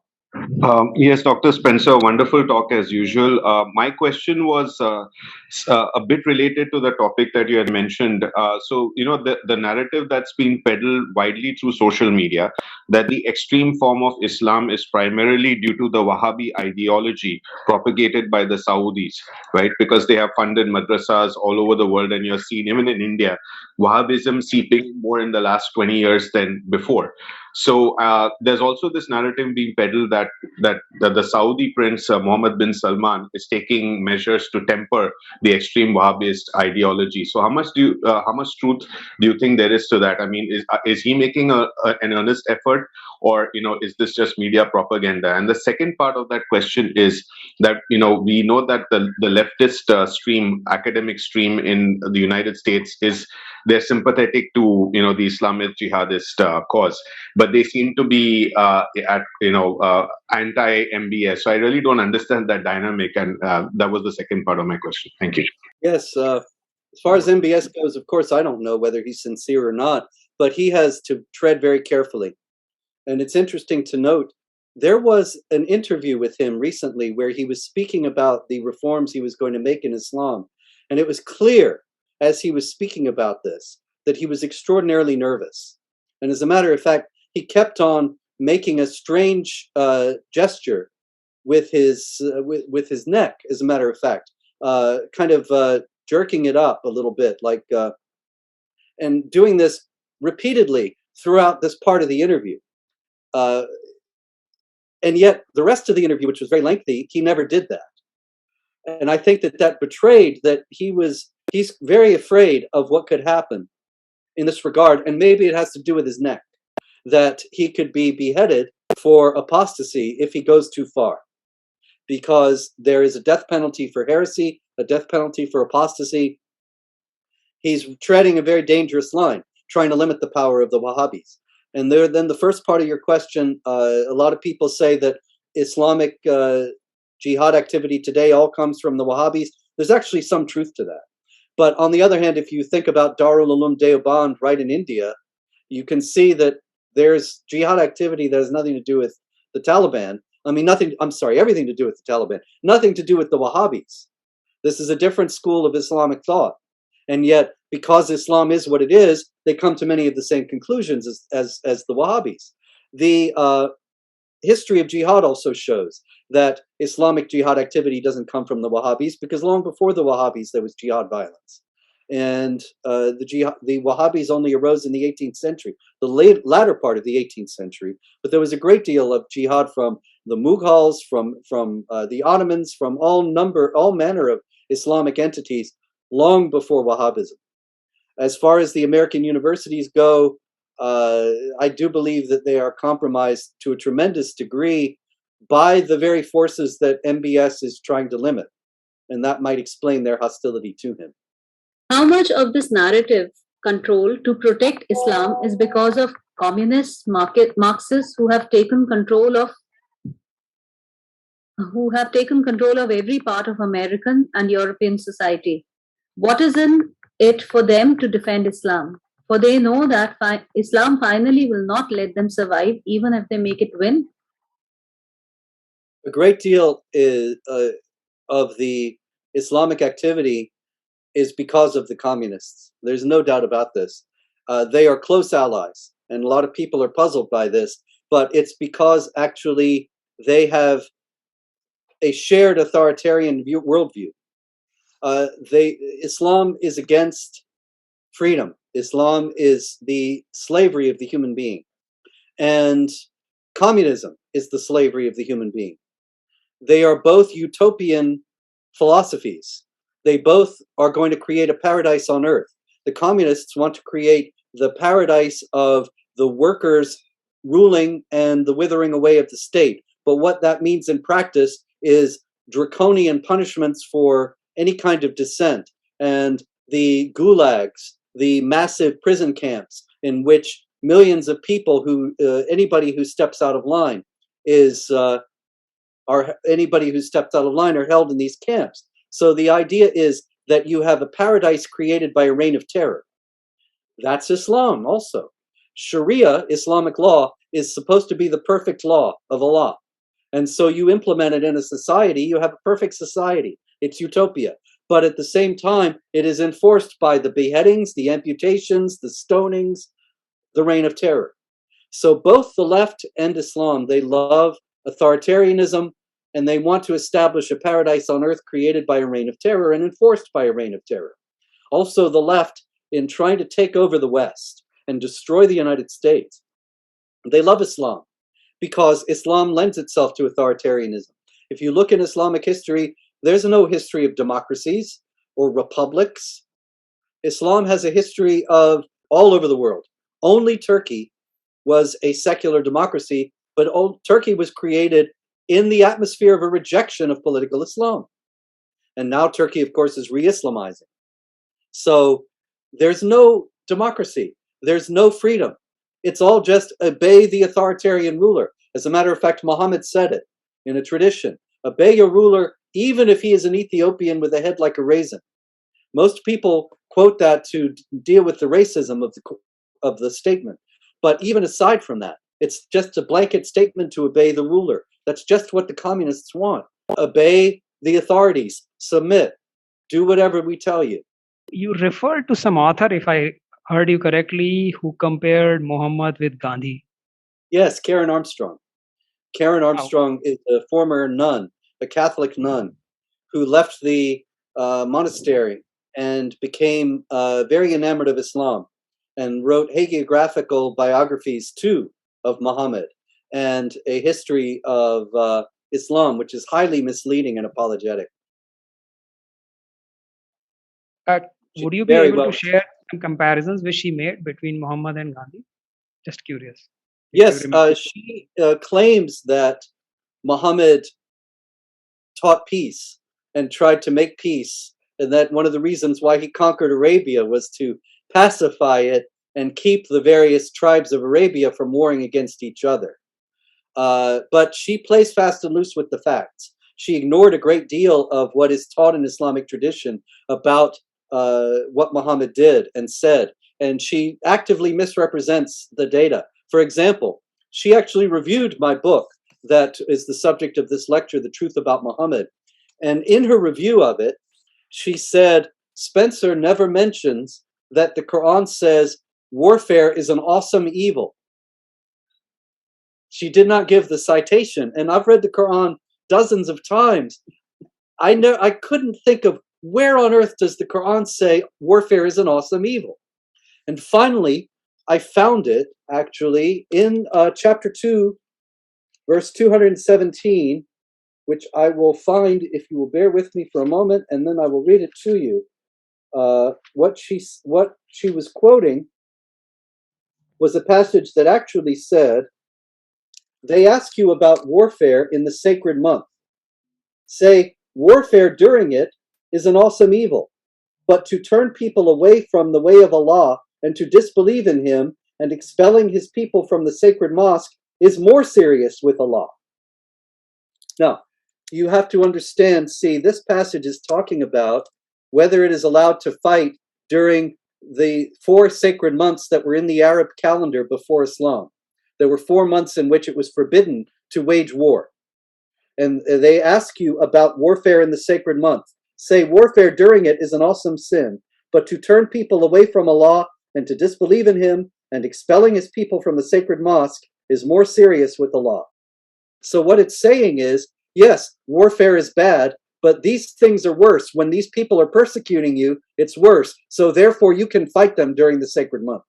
S5: Yes, Dr. Spencer, wonderful talk as usual. My question was a bit related to the topic that you had mentioned. So, the narrative that's been peddled widely through social media, that the extreme form of Islam is primarily due to the Wahhabi ideology propagated by the Saudis, right? Because they have funded madrasas all over the world, and you're seeing, even in India, Wahhabism seeping more in the last 20 years than before. So there's also this narrative being peddled that the Saudi prince Mohammed bin Salman is taking measures to temper the extreme Wahhabist ideology. So how much truth do you think there is to that? I mean, is he making an earnest effort, or is this just media propaganda? And the second part of that question is that we know that the leftist stream, academic stream in the United States, they're sympathetic to the Islamist jihadist cause, but they seem to be anti-MBS. So I really don't understand that dynamic, and that was the second part of my question. Thank you.
S1: Yes, as far as MBS goes, of course, I don't know whether he's sincere or not, but he has to tread very carefully. And it's interesting to note, there was an interview with him recently where he was speaking about the reforms he was going to make in Islam. And it was clear, as he was speaking about this, that he was extraordinarily nervous. And as a matter of fact, he kept on making a strange gesture with his neck, as a matter of fact, kind of jerking it up a little bit, like, and doing this repeatedly throughout this part of the interview. And yet the rest of the interview, which was very lengthy, he never did that. And I think that betrayed that he's very afraid of what could happen in this regard. And maybe it has to do with his neck, that he could be beheaded for apostasy if he goes too far, because there is a death penalty for heresy, a death penalty for apostasy. He's treading a very dangerous line, trying to limit the power of the Wahhabis. And then the first part of your question, a lot of people say that Islamic jihad activity today all comes from the Wahhabis. There's actually some truth to that. But on the other hand, if you think about Darul Uloom Deoband right in India, you can see that there's jihad activity that has nothing to do with the Taliban. I mean, everything to do with the Taliban, nothing to do with the Wahhabis. This is a different school of Islamic thought. And yet, because Islam is what it is, they come to many of the same conclusions as the Wahhabis. The history of jihad also shows that Islamic jihad activity doesn't come from the Wahhabis, because long before the Wahhabis, there was jihad violence. And the Wahhabis only arose in the 18th century, the latter part of the 18th century. But there was a great deal of jihad from the Mughals, from the Ottomans, from all manner of Islamic entities long before Wahhabism. As far as the American universities go, I do believe that they are compromised to a tremendous degree by the very forces that MBS is trying to limit. And that might explain their hostility to him.
S2: How much of this narrative control to protect Islam is because of communists, Marxists who have taken control of every part of American and European society? What is in it for them to defend Islam? For they know that Islam finally will not let them survive, even if they make it win.
S1: A great deal of the Islamic activity is because of the communists. There's no doubt about this. They are close allies, and a lot of people are puzzled by this, but it's because actually they have a shared authoritarian worldview. Islam is against freedom. Islam is the slavery of the human being. And communism is the slavery of the human being. They are both utopian philosophies. They both are going to create a paradise on earth. The communists want to create the paradise of the workers ruling and the withering away of the state. But what that means in practice is draconian punishments for any kind of dissent, and the gulags, the massive prison camps in which millions of people anybody who steps out of line are held in these camps. So the idea is that you have a paradise created by a reign of terror. That's Islam also. Sharia, Islamic law, is supposed to be the perfect law of Allah. And so you implement it in a society, you have a perfect society. It's utopia. But at the same time, it is enforced by the beheadings, the amputations, the stonings, the reign of terror. So both the left and Islam, they love authoritarianism, and they want to establish a paradise on earth created by a reign of terror and enforced by a reign of terror. Also, the left, in trying to take over the West and destroy the United States, they love Islam because Islam lends itself to authoritarianism. If you look in Islamic history, there's no history of democracies or republics. Islam has a history of all over the world. Only Turkey was a secular democracy, but Turkey was created in the atmosphere of a rejection of political Islam. And now Turkey, of course, is re-Islamizing. So there's no democracy. There's no freedom. It's all just obey the authoritarian ruler. As a matter of fact, Muhammad said it in a tradition. Obey your ruler, even if he is an Ethiopian with a head like a raisin. Most people quote that to deal with the racism of the statement. But even aside from that, it's just a blanket statement to obey the ruler. That's just what the communists want. Obey the authorities. Submit. Do whatever we tell you.
S6: You referred to some author, if I heard you correctly, who compared Muhammad with Gandhi.
S1: Yes, Karen Armstrong. Karen Armstrong is a former nun, a Catholic nun, who left the monastery and became very enamored of Islam and wrote hagiographical biographies too of Muhammad. and a history of Islam, which is highly misleading and apologetic.
S6: Would you be
S1: Very
S6: able
S1: well.
S6: to share some comparisons which she made between Muhammad and Gandhi? Just curious.
S1: Yes, she claims that Muhammad taught peace and tried to make peace, and that one of the reasons why he conquered Arabia was to pacify it and keep the various tribes of Arabia from warring against each other. But she plays fast and loose with the facts. She ignored a great deal of what is taught in Islamic tradition about what Muhammad did and said, and she actively misrepresents the data. For example, she actually reviewed my book that is the subject of this lecture, The Truth About Muhammad. And in her review of it, she said, Spencer never mentions that the Quran says warfare is an awesome evil. She did not give the citation. And I've read the Quran dozens of times. I couldn't think of where on earth does the Quran say warfare is an awesome evil. And finally, I found it actually in chapter 2, verse 217, which I will find if you will bear with me for a moment, and then I will read it to you. What she was quoting was a passage that actually said, they ask you about warfare in the sacred month. Say, warfare during it is an awesome evil, but to turn people away from the way of Allah and to disbelieve in Him and expelling His people from the sacred mosque is more serious with Allah. Now, you have to understand, see, this passage is talking about whether it is allowed to fight during the 4 sacred months that were in the Arab calendar before Islam. There were 4 months in which it was forbidden to wage war. And they ask you about warfare in the sacred month. Say warfare during it is an awesome sin, but to turn people away from Allah and to disbelieve in Him and expelling His people from the sacred mosque is more serious with Allah. So what it's saying is, yes, warfare is bad, but these things are worse. When these people are persecuting you, it's worse. So therefore you can fight them during the sacred month.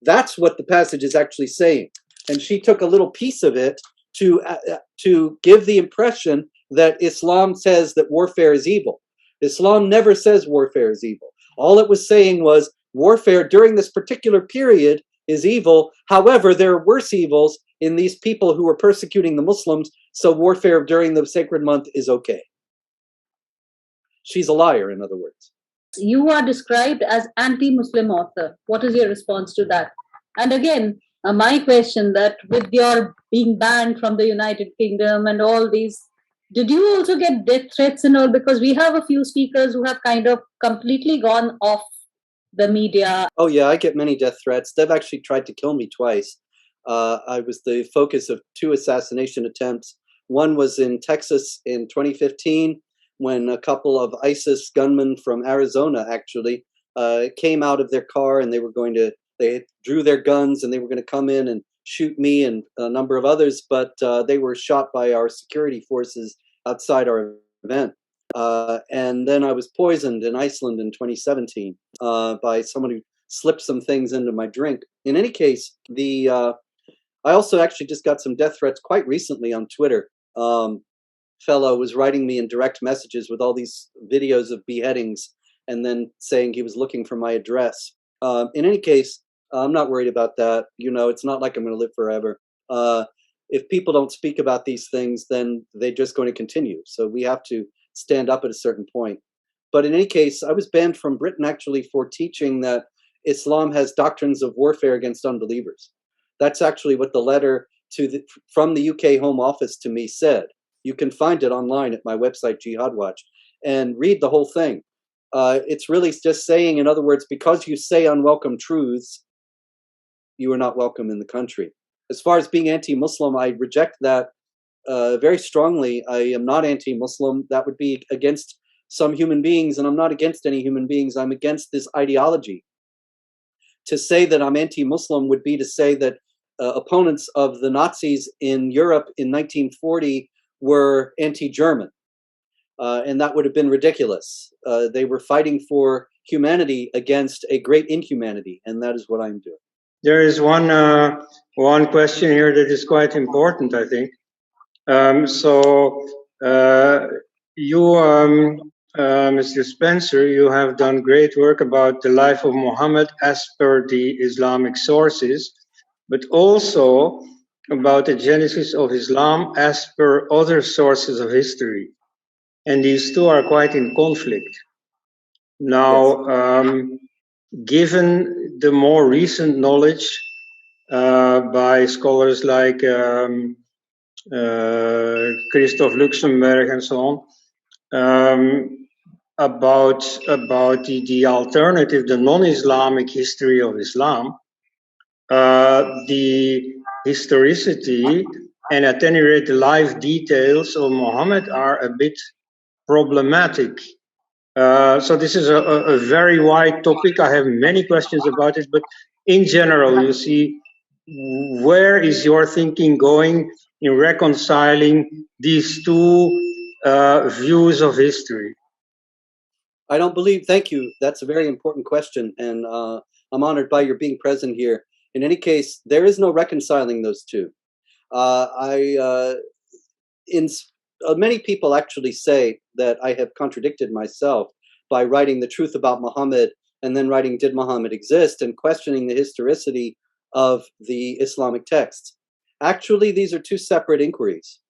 S1: That's what the passage is actually saying. And she took a little piece of it to give the impression that Islam says that warfare is evil. Islam never says warfare is evil. All it was saying was warfare during this particular period is evil. However, there are worse evils in these people who are persecuting the Muslims, so warfare during the sacred month is okay. She's a liar, in other words.
S2: You are described as anti-Muslim author. What is your response to that? And again, my question that with your being banned from the United Kingdom and all these, did you also get death threats and all? Because we have a few speakers who have kind of completely gone off the media.
S1: Oh yeah, I get many death threats. They've actually tried to kill me twice. I was the focus of 2 assassination attempts. One was in Texas in 2015 when a couple of ISIS gunmen from Arizona actually came out of their car and they drew their guns and they were going to come in and shoot me and a number of others, but they were shot by our security forces outside our event. And then I was poisoned in Iceland in 2017 by someone who slipped some things into my drink. In any case, I also actually just got some death threats quite recently on Twitter. Fellow was writing me in direct messages with all these videos of beheadings and then saying he was looking for my address. In any case, I'm not worried about that. You know, it's not like I'm going to live forever. If people don't speak about these things, then they're just going to continue. So we have to stand up at a certain point. But in any case, I was banned from Britain actually for teaching that Islam has doctrines of warfare against unbelievers. That's actually what the letter from the UK Home Office to me said. You can find it online at my website, Jihad Watch, and read the whole thing. It's really just saying, in other words, because you say unwelcome truths, you are not welcome in the country. As far as being anti-Muslim, I reject that very strongly. I am not anti-Muslim. That would be against some human beings, and I'm not against any human beings. I'm against this ideology. To say that I'm anti-Muslim would be to say that opponents of the Nazis in Europe in 1940 were anti-German. And that would have been ridiculous. They were fighting for humanity against a great inhumanity, and that is what I'm doing.
S7: there is one question here that is quite important, I think. Mr. Spencer, you have done great work about the life of Muhammad as per the Islamic sources, but also about the genesis of Islam as per other sources of history. And these two are quite in conflict. Now, given the more recent knowledge by scholars like Christoph Luxemburg and so on, about the alternative, the non-Islamic history of Islam, the historicity and at any rate the life details of Muhammad are a bit problematic. So this is a very wide topic. I have many questions about it, but in general, you see, where is your thinking going in reconciling these two views of history?
S1: I don't believe, thank you. That's a very important question, and I'm honored by your being present here. In any case, there is no reconciling those two. Many people actually say that I have contradicted myself by writing the truth about Muhammad and then writing Did Muhammad exist and questioning the historicity of the Islamic texts. Actually, these are two separate inquiries.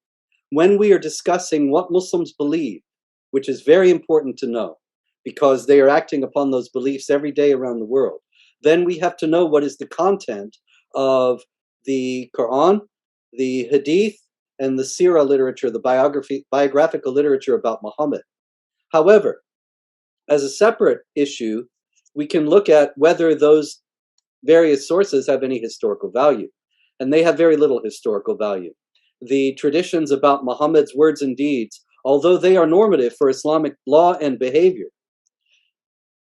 S1: When we are discussing what Muslims believe, which is very important to know, because they are acting upon those beliefs every day around the world, then we have to know what is the content of the Quran, the Hadith, and the Sirah literature, the biographical literature about Muhammad. However, as a separate issue, we can look at whether those various sources have any historical value, and they have very little historical value. The traditions about Muhammad's words and deeds, although they are normative for Islamic law and behavior,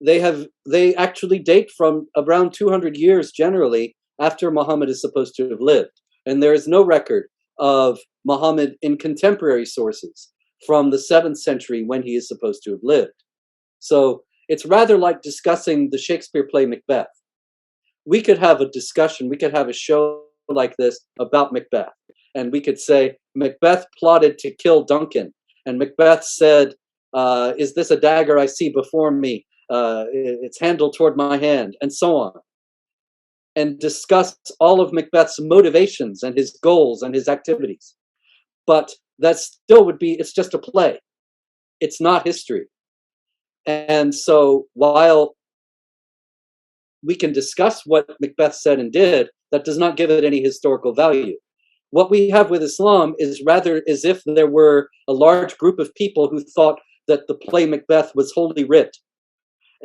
S1: they actually date from around 200 years generally after Muhammad is supposed to have lived. And there is no record of Muhammad in contemporary sources from the 7th century when he is supposed to have lived. So it's rather like discussing the Shakespeare play Macbeth. We could have a discussion, we could have a show like this about Macbeth. And we could say, Macbeth plotted to kill Duncan. And Macbeth said, is this a dagger I see before me? Its handle toward my hand, and so on. And discuss all of Macbeth's motivations and his goals and his activities. But that still would be, it's just a play. It's not history. And so while we can discuss what Macbeth said and did, that does not give it any historical value. What we have with Islam is rather as if there were a large group of people who thought that the play Macbeth was holy writ,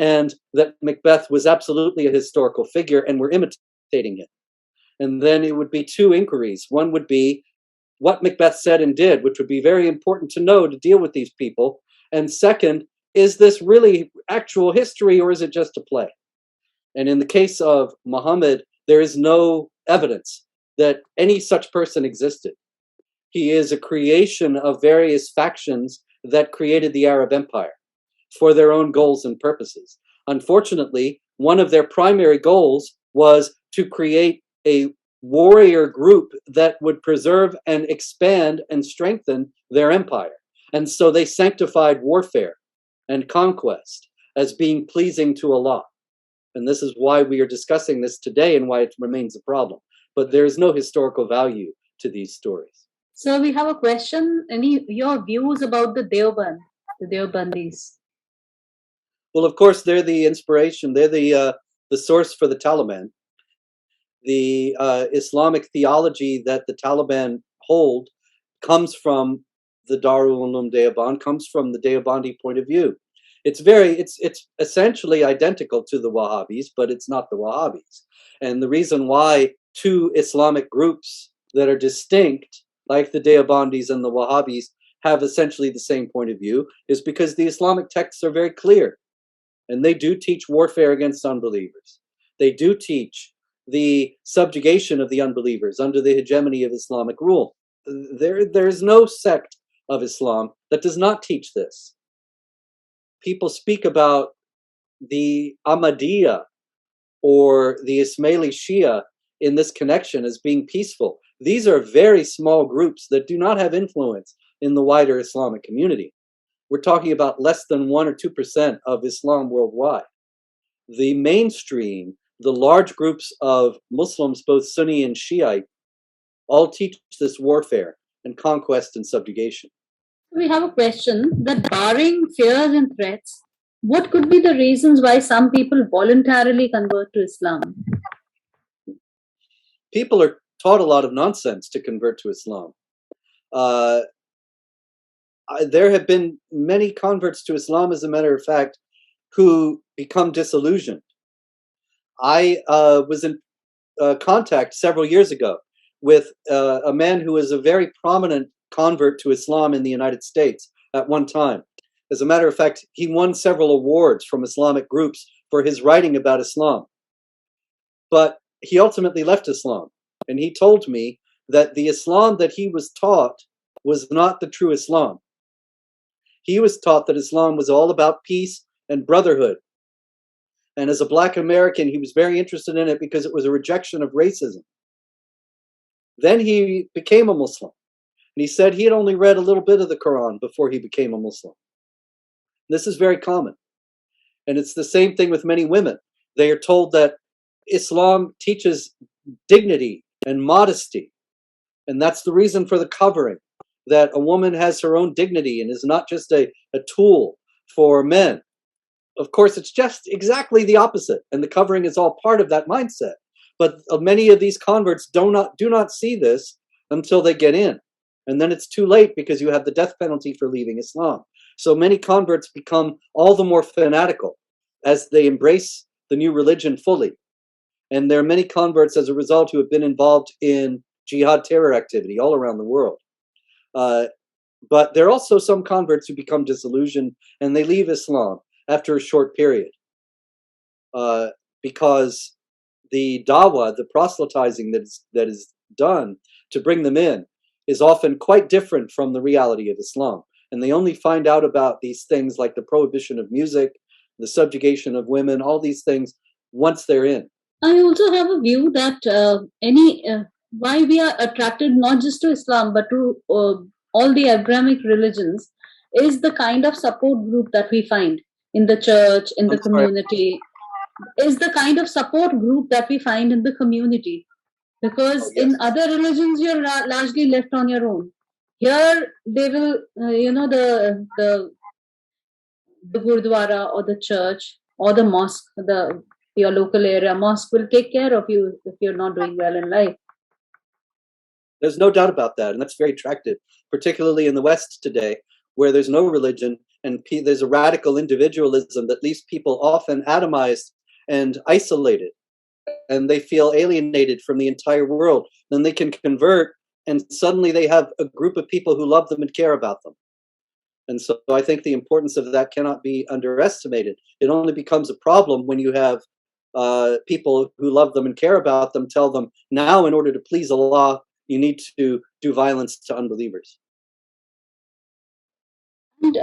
S1: and that Macbeth was absolutely a historical figure and were imitating it. And then it would be two inquiries. One would be what Macbeth said and did, which would be very important to know to deal with these people. And second, is this really actual history or is it just a play? And in the case of Muhammad, there is no evidence that any such person existed. He is a creation of various factions that created the Arab Empire for their own goals and purposes. Unfortunately, one of their primary goals was to create a warrior group that would preserve and expand and strengthen their empire. And so they sanctified warfare and conquest as being pleasing to Allah. And this is why we are discussing this today and why it remains a problem. But there is no historical value to these stories.
S2: So we have a question. Your views about the Deobandis?
S1: Well, of course, they're the inspiration. They're the source for the Taliban. The Islamic theology that the Taliban hold comes from the Darul Uloom Deoband, comes from the Deobandi point of view. It's essentially identical to the Wahhabis, but it's not the Wahhabis. And the reason why two Islamic groups that are distinct, like the Deobandis and the Wahhabis, have essentially the same point of view is because the Islamic texts are very clear. And they do teach warfare against unbelievers. They do teach the subjugation of the unbelievers under the hegemony of Islamic rule. There is no sect of Islam that does not teach this. People speak about the Ahmadiyya or the Ismaili Shia in this connection as being peaceful. These are very small groups that do not have influence in the wider Islamic community. We're talking about less than 1 or 2% of Islam worldwide. The mainstream, the large groups of Muslims, both Sunni and Shiite, all teach this warfare and conquest and subjugation.
S2: We have a question that, barring fears and threats, what could be the reasons why some people voluntarily convert to Islam?
S1: People are taught a lot of nonsense to convert to Islam. There have been many converts to Islam, as a matter of fact, who become disillusioned. I was in contact several years ago with a man who was a very prominent convert to Islam in the United States at one time. As a matter of fact, he won several awards from Islamic groups for his writing about Islam. But he ultimately left Islam, and he told me that the Islam that he was taught was not the true Islam. He was taught that Islam was all about peace and brotherhood. And as a Black American, he was very interested in it because it was a rejection of racism. Then he became a Muslim. And he said he had only read a little bit of the Quran before he became a Muslim. This is very common. And it's the same thing with many women. They are told that Islam teaches dignity and modesty. And that's the reason for the covering, that a woman has her own dignity and is not just a tool for men. Of course, it's just exactly the opposite. And the covering is all part of that mindset. But many of these converts do not see this until they get in. And then it's too late because you have the death penalty for leaving Islam. So many converts become all the more fanatical as they embrace the new religion fully. And there are many converts as a result who have been involved in jihad terror activity all around the world. But there are also some converts who become disillusioned and they leave Islam after a short period. Because the dawah, the proselytizing that is done to bring them in, is often quite different from the reality of Islam. And they only find out about these things like the prohibition of music, the subjugation of women, all these things once they're in.
S2: I also have a view that why we are attracted not just to Islam but to all the Abrahamic religions is the kind of support group that we find in the church, in the community, is the kind of support group that we find in the community. Because in other religions, you're largely left on your own. Here, they will, the Gurdwara or the church or the mosque, your local area mosque will take care of you if you're not doing well in life.
S1: There's no doubt about that. And that's very attractive, particularly in the West today, where there's no religion and there's a radical individualism that leaves people often atomized and isolated. And they feel alienated from the entire world. Then they can convert and suddenly they have a group of people who love them and care about them. And so I think the importance of that cannot be underestimated. It only becomes a problem when you have people who love them and care about them tell them, now in order to please Allah, you need to do violence to unbelievers.
S2: And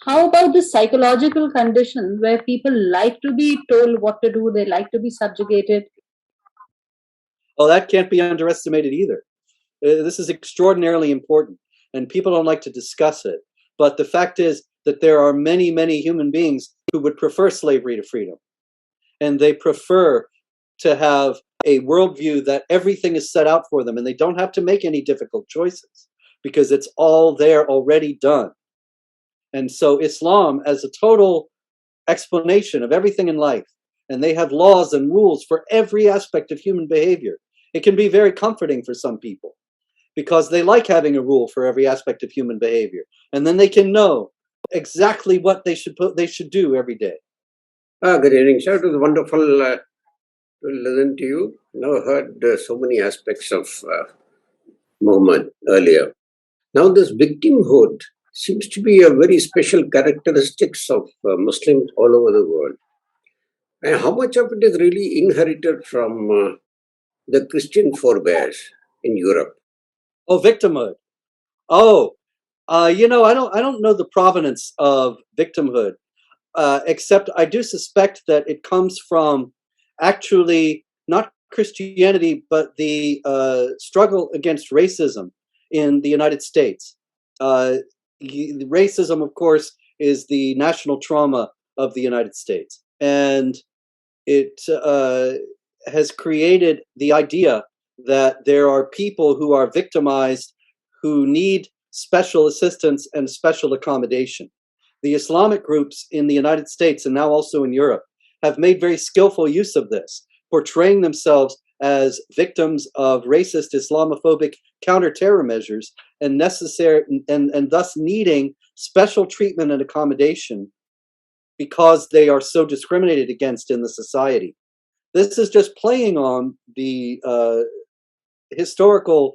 S2: how about the psychological condition where people like to be told what to do, they like to be subjugated?
S1: Oh, that can't be underestimated either. This is extraordinarily important, and people don't like to discuss it. But the fact is that there are many, many human beings who would prefer slavery to freedom. And they prefer to have a worldview that everything is set out for them, and they don't have to make any difficult choices because it's all there already done. And so Islam, as a total explanation of everything in life, and they have laws and rules for every aspect of human behavior, it can be very comforting for some people because they like having a rule for every aspect of human behavior. And then they can know exactly what they should do every day.
S8: Good evening, sir. It was wonderful to listen to you. Now heard so many aspects of Muhammad earlier. Now this victimhood seems to be a very special characteristics of Muslims all over the world. And how much of it is really inherited from the Christian forebears in Europe?
S1: Oh, victimhood. Oh, I don't know the provenance of victimhood, except I do suspect that it comes from actually not Christianity, but the struggle against racism in the United States. Racism, of course, is the national trauma of the United States, and it has created the idea that there are people who are victimized who need special assistance and special accommodation. The Islamic groups in the United States and now also in Europe have made very skillful use of this, portraying themselves as victims of racist Islamophobic counter-terror measures and necessary and thus needing special treatment and accommodation because they are so discriminated against in the society. This is just playing on the historical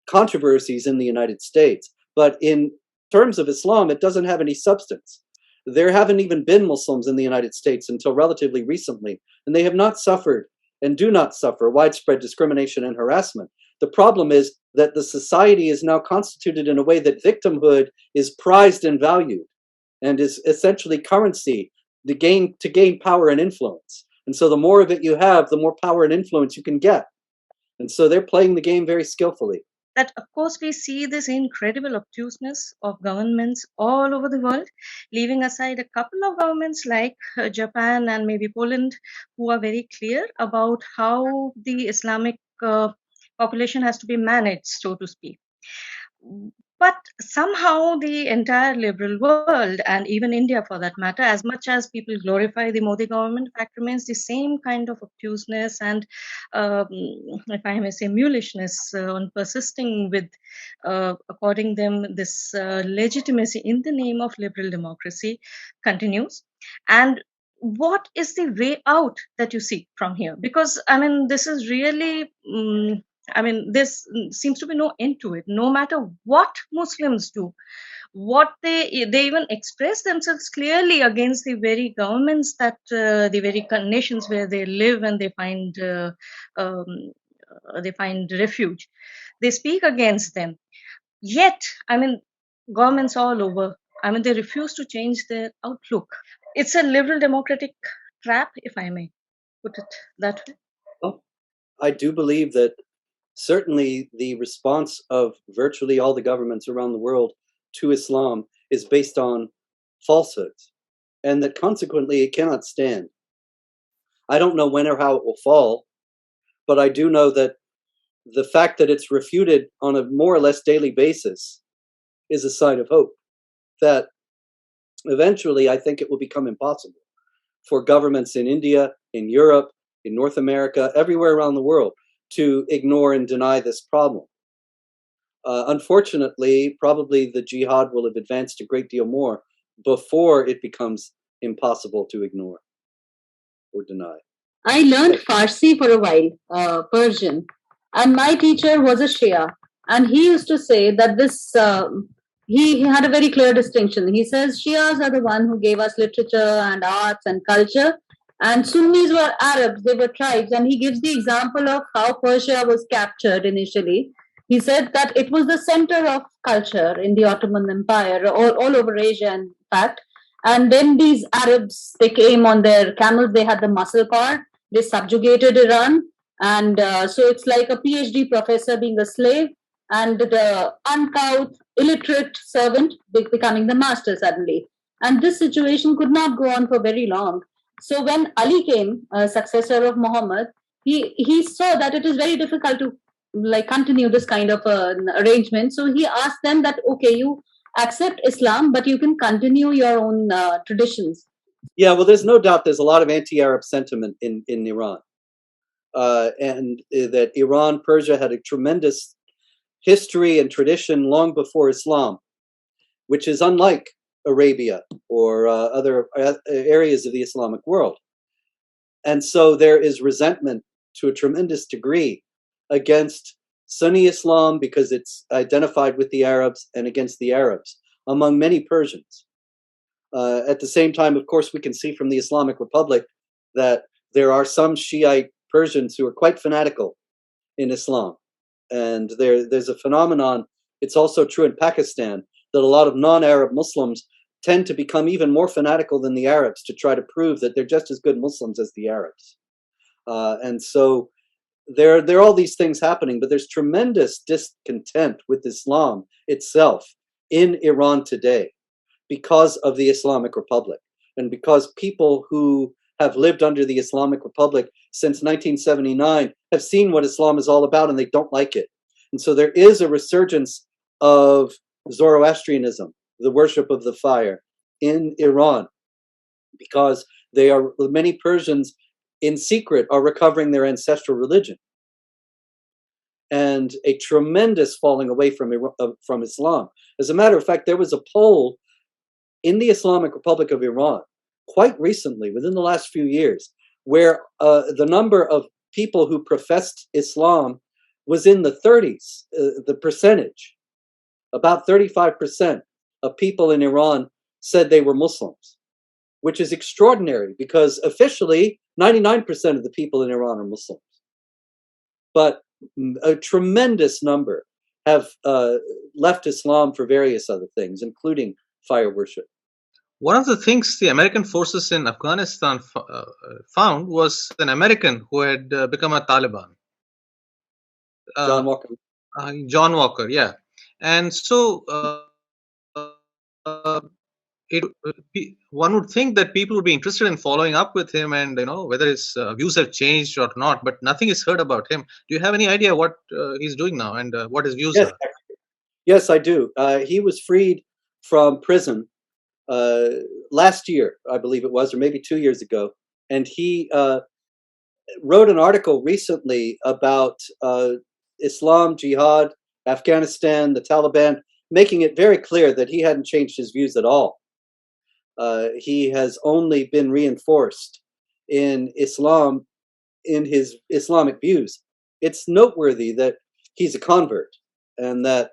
S1: controversies in the United States. But in terms of Islam, it doesn't have any substance. There haven't even been Muslims in the United States until relatively recently, and they have not suffered and do not suffer widespread discrimination and harassment. The problem is that the society is now constituted in a way that victimhood is prized and valued and is essentially currency to gain power and influence. And so the more of it you have, the more power and influence you can get. And so they're playing the game very skillfully.
S9: That, of course, we see this incredible obtuseness of governments all over the world, leaving aside a couple of governments like Japan and maybe Poland, who are very clear about how the Islamic population has to be managed, so to speak. But somehow the entire liberal world, and even India for that matter, as much as people glorify the Modi government, fact remains the same kind of obtuseness and, if I may say, mulishness on persisting with, according them, this legitimacy in the name of liberal democracy continues. And what is the way out that you see from here? Because, I mean, this is really... this seems to be no end to it. No matter what Muslims do, what they even express themselves clearly against the very governments that the very nations where they live and they find refuge. They speak against them. Yet, governments all over, they refuse to change their outlook. It's a liberal democratic trap, if I may put it that way.
S1: Well, I do believe that certainly the response of virtually all the governments around the world to Islam is based on falsehoods, and that consequently it cannot stand. I don't know when or how it will fall, but I do know that the fact that it's refuted on a more or less daily basis is a sign of hope, that eventually I think it will become impossible for governments in India, in Europe, in North America, everywhere around the world to ignore and deny this problem. Unfortunately, probably the jihad will have advanced a great deal more before it becomes impossible to ignore or deny.
S2: I learned Farsi for a while, Persian, and my teacher was a Shia, and he used to say that this, he had a very clear distinction. He says Shias are the one who gave us literature and arts and culture, and Sunnis were Arabs, they were tribes. And he gives the example of how Persia was captured initially. He said that it was the center of culture in the Ottoman Empire, all over Asia, in fact. And then these Arabs, they came on their camels, they had the muscle car, they subjugated Iran. And so it's like a PhD professor being a slave and the uncouth, illiterate servant becoming the master suddenly. And this situation could not go on for very long. So when Ali came, a successor of Muhammad, he saw that it is very difficult to continue this kind of arrangement. So he asked them that, okay, you accept Islam, but you can continue your own traditions.
S1: Yeah, well, there's no doubt there's a lot of anti-Arab sentiment in Iran. And that Iran, Persia had a tremendous history and tradition long before Islam, which is unlike Arabia or other areas of the Islamic world. And so there is resentment to a tremendous degree against Sunni Islam because it's identified with the Arabs and against the Arabs among many Persians. At the same time, of course, we can see from the Islamic Republic that there are some Shiite Persians who are quite fanatical in Islam. And there's a phenomenon, it's also true in Pakistan, that a lot of non-Arab Muslims tend to become even more fanatical than the Arabs to try to prove that they're just as good Muslims as the Arabs. And so there are all these things happening, but there's tremendous discontent with Islam itself in Iran today because of the Islamic Republic, and because people who have lived under the Islamic Republic since 1979 have seen what Islam is all about, and they don't like it. And so there is a resurgence of Zoroastrianism, the worship of the fire, in Iran, because many Persians in secret are recovering their ancestral religion. And a tremendous falling away from Islam. As a matter of fact, there was a poll in the Islamic Republic of Iran quite recently, within the last few years, where the number of people who professed Islam was in the 30s, the percentage. About 35% of people in Iran said they were Muslims, which is extraordinary because officially 99% of the people in Iran are Muslims. But a tremendous number have left Islam for various other things, including fire worship.
S10: One of the things the American forces in Afghanistan found was an American who had become a Taliban.
S1: John Walker.
S10: John Walker, yeah. And so one would think that people would be interested in following up with him and, whether his views have changed or not, but nothing is heard about him. Do you have any idea what he's doing now and what his views are?
S1: Yes, I do. He was freed from prison last year, I believe it was, or maybe 2 years ago. And he wrote an article recently about Islam, jihad, Afghanistan, the Taliban, making it very clear that he hadn't changed his views at all. He has only been reinforced in Islam, in his Islamic views. It's noteworthy that he's a convert and that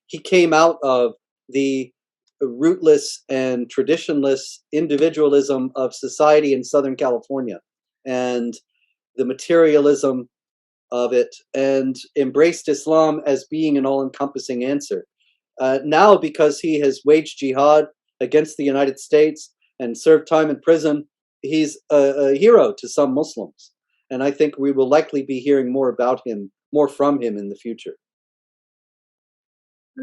S1: he came out of the rootless and traditionless individualism of society in Southern California and the materialism of it, and embraced Islam as being an all-encompassing answer. Now, because he has waged jihad against the United States and served time in prison, he's a hero to some Muslims. And I think we will likely be hearing more about him, more from him in the future.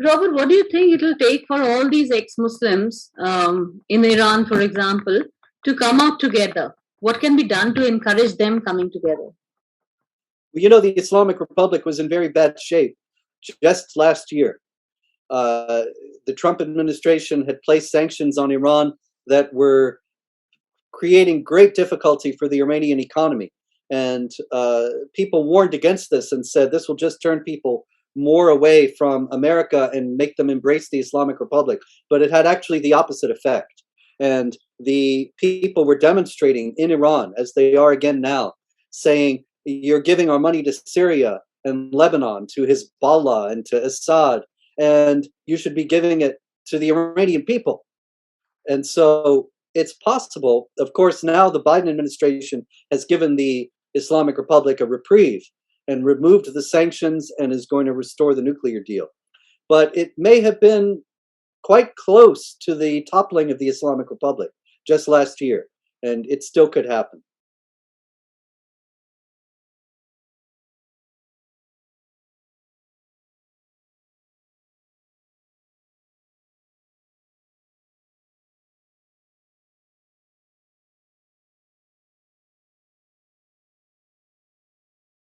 S2: Robert, what do you think it will take for all these ex-Muslims in Iran, for example, to come out together? What can be done to encourage them coming together?
S1: The Islamic Republic was in very bad shape just last year. The Trump administration had placed sanctions on Iran that were creating great difficulty for the Iranian economy. And people warned against this and said this will just turn people more away from America and make them embrace the Islamic Republic. But it had actually the opposite effect. And the people were demonstrating in Iran, as they are again now, saying, you're giving our money to Syria and Lebanon, to Hezbollah and to Assad, and you should be giving it to the Iranian people. And so it's possible. Of course, now the Biden administration has given the Islamic Republic a reprieve and removed the sanctions and is going to restore the nuclear deal. But it may have been quite close to the toppling of the Islamic Republic just last year, and it still could happen.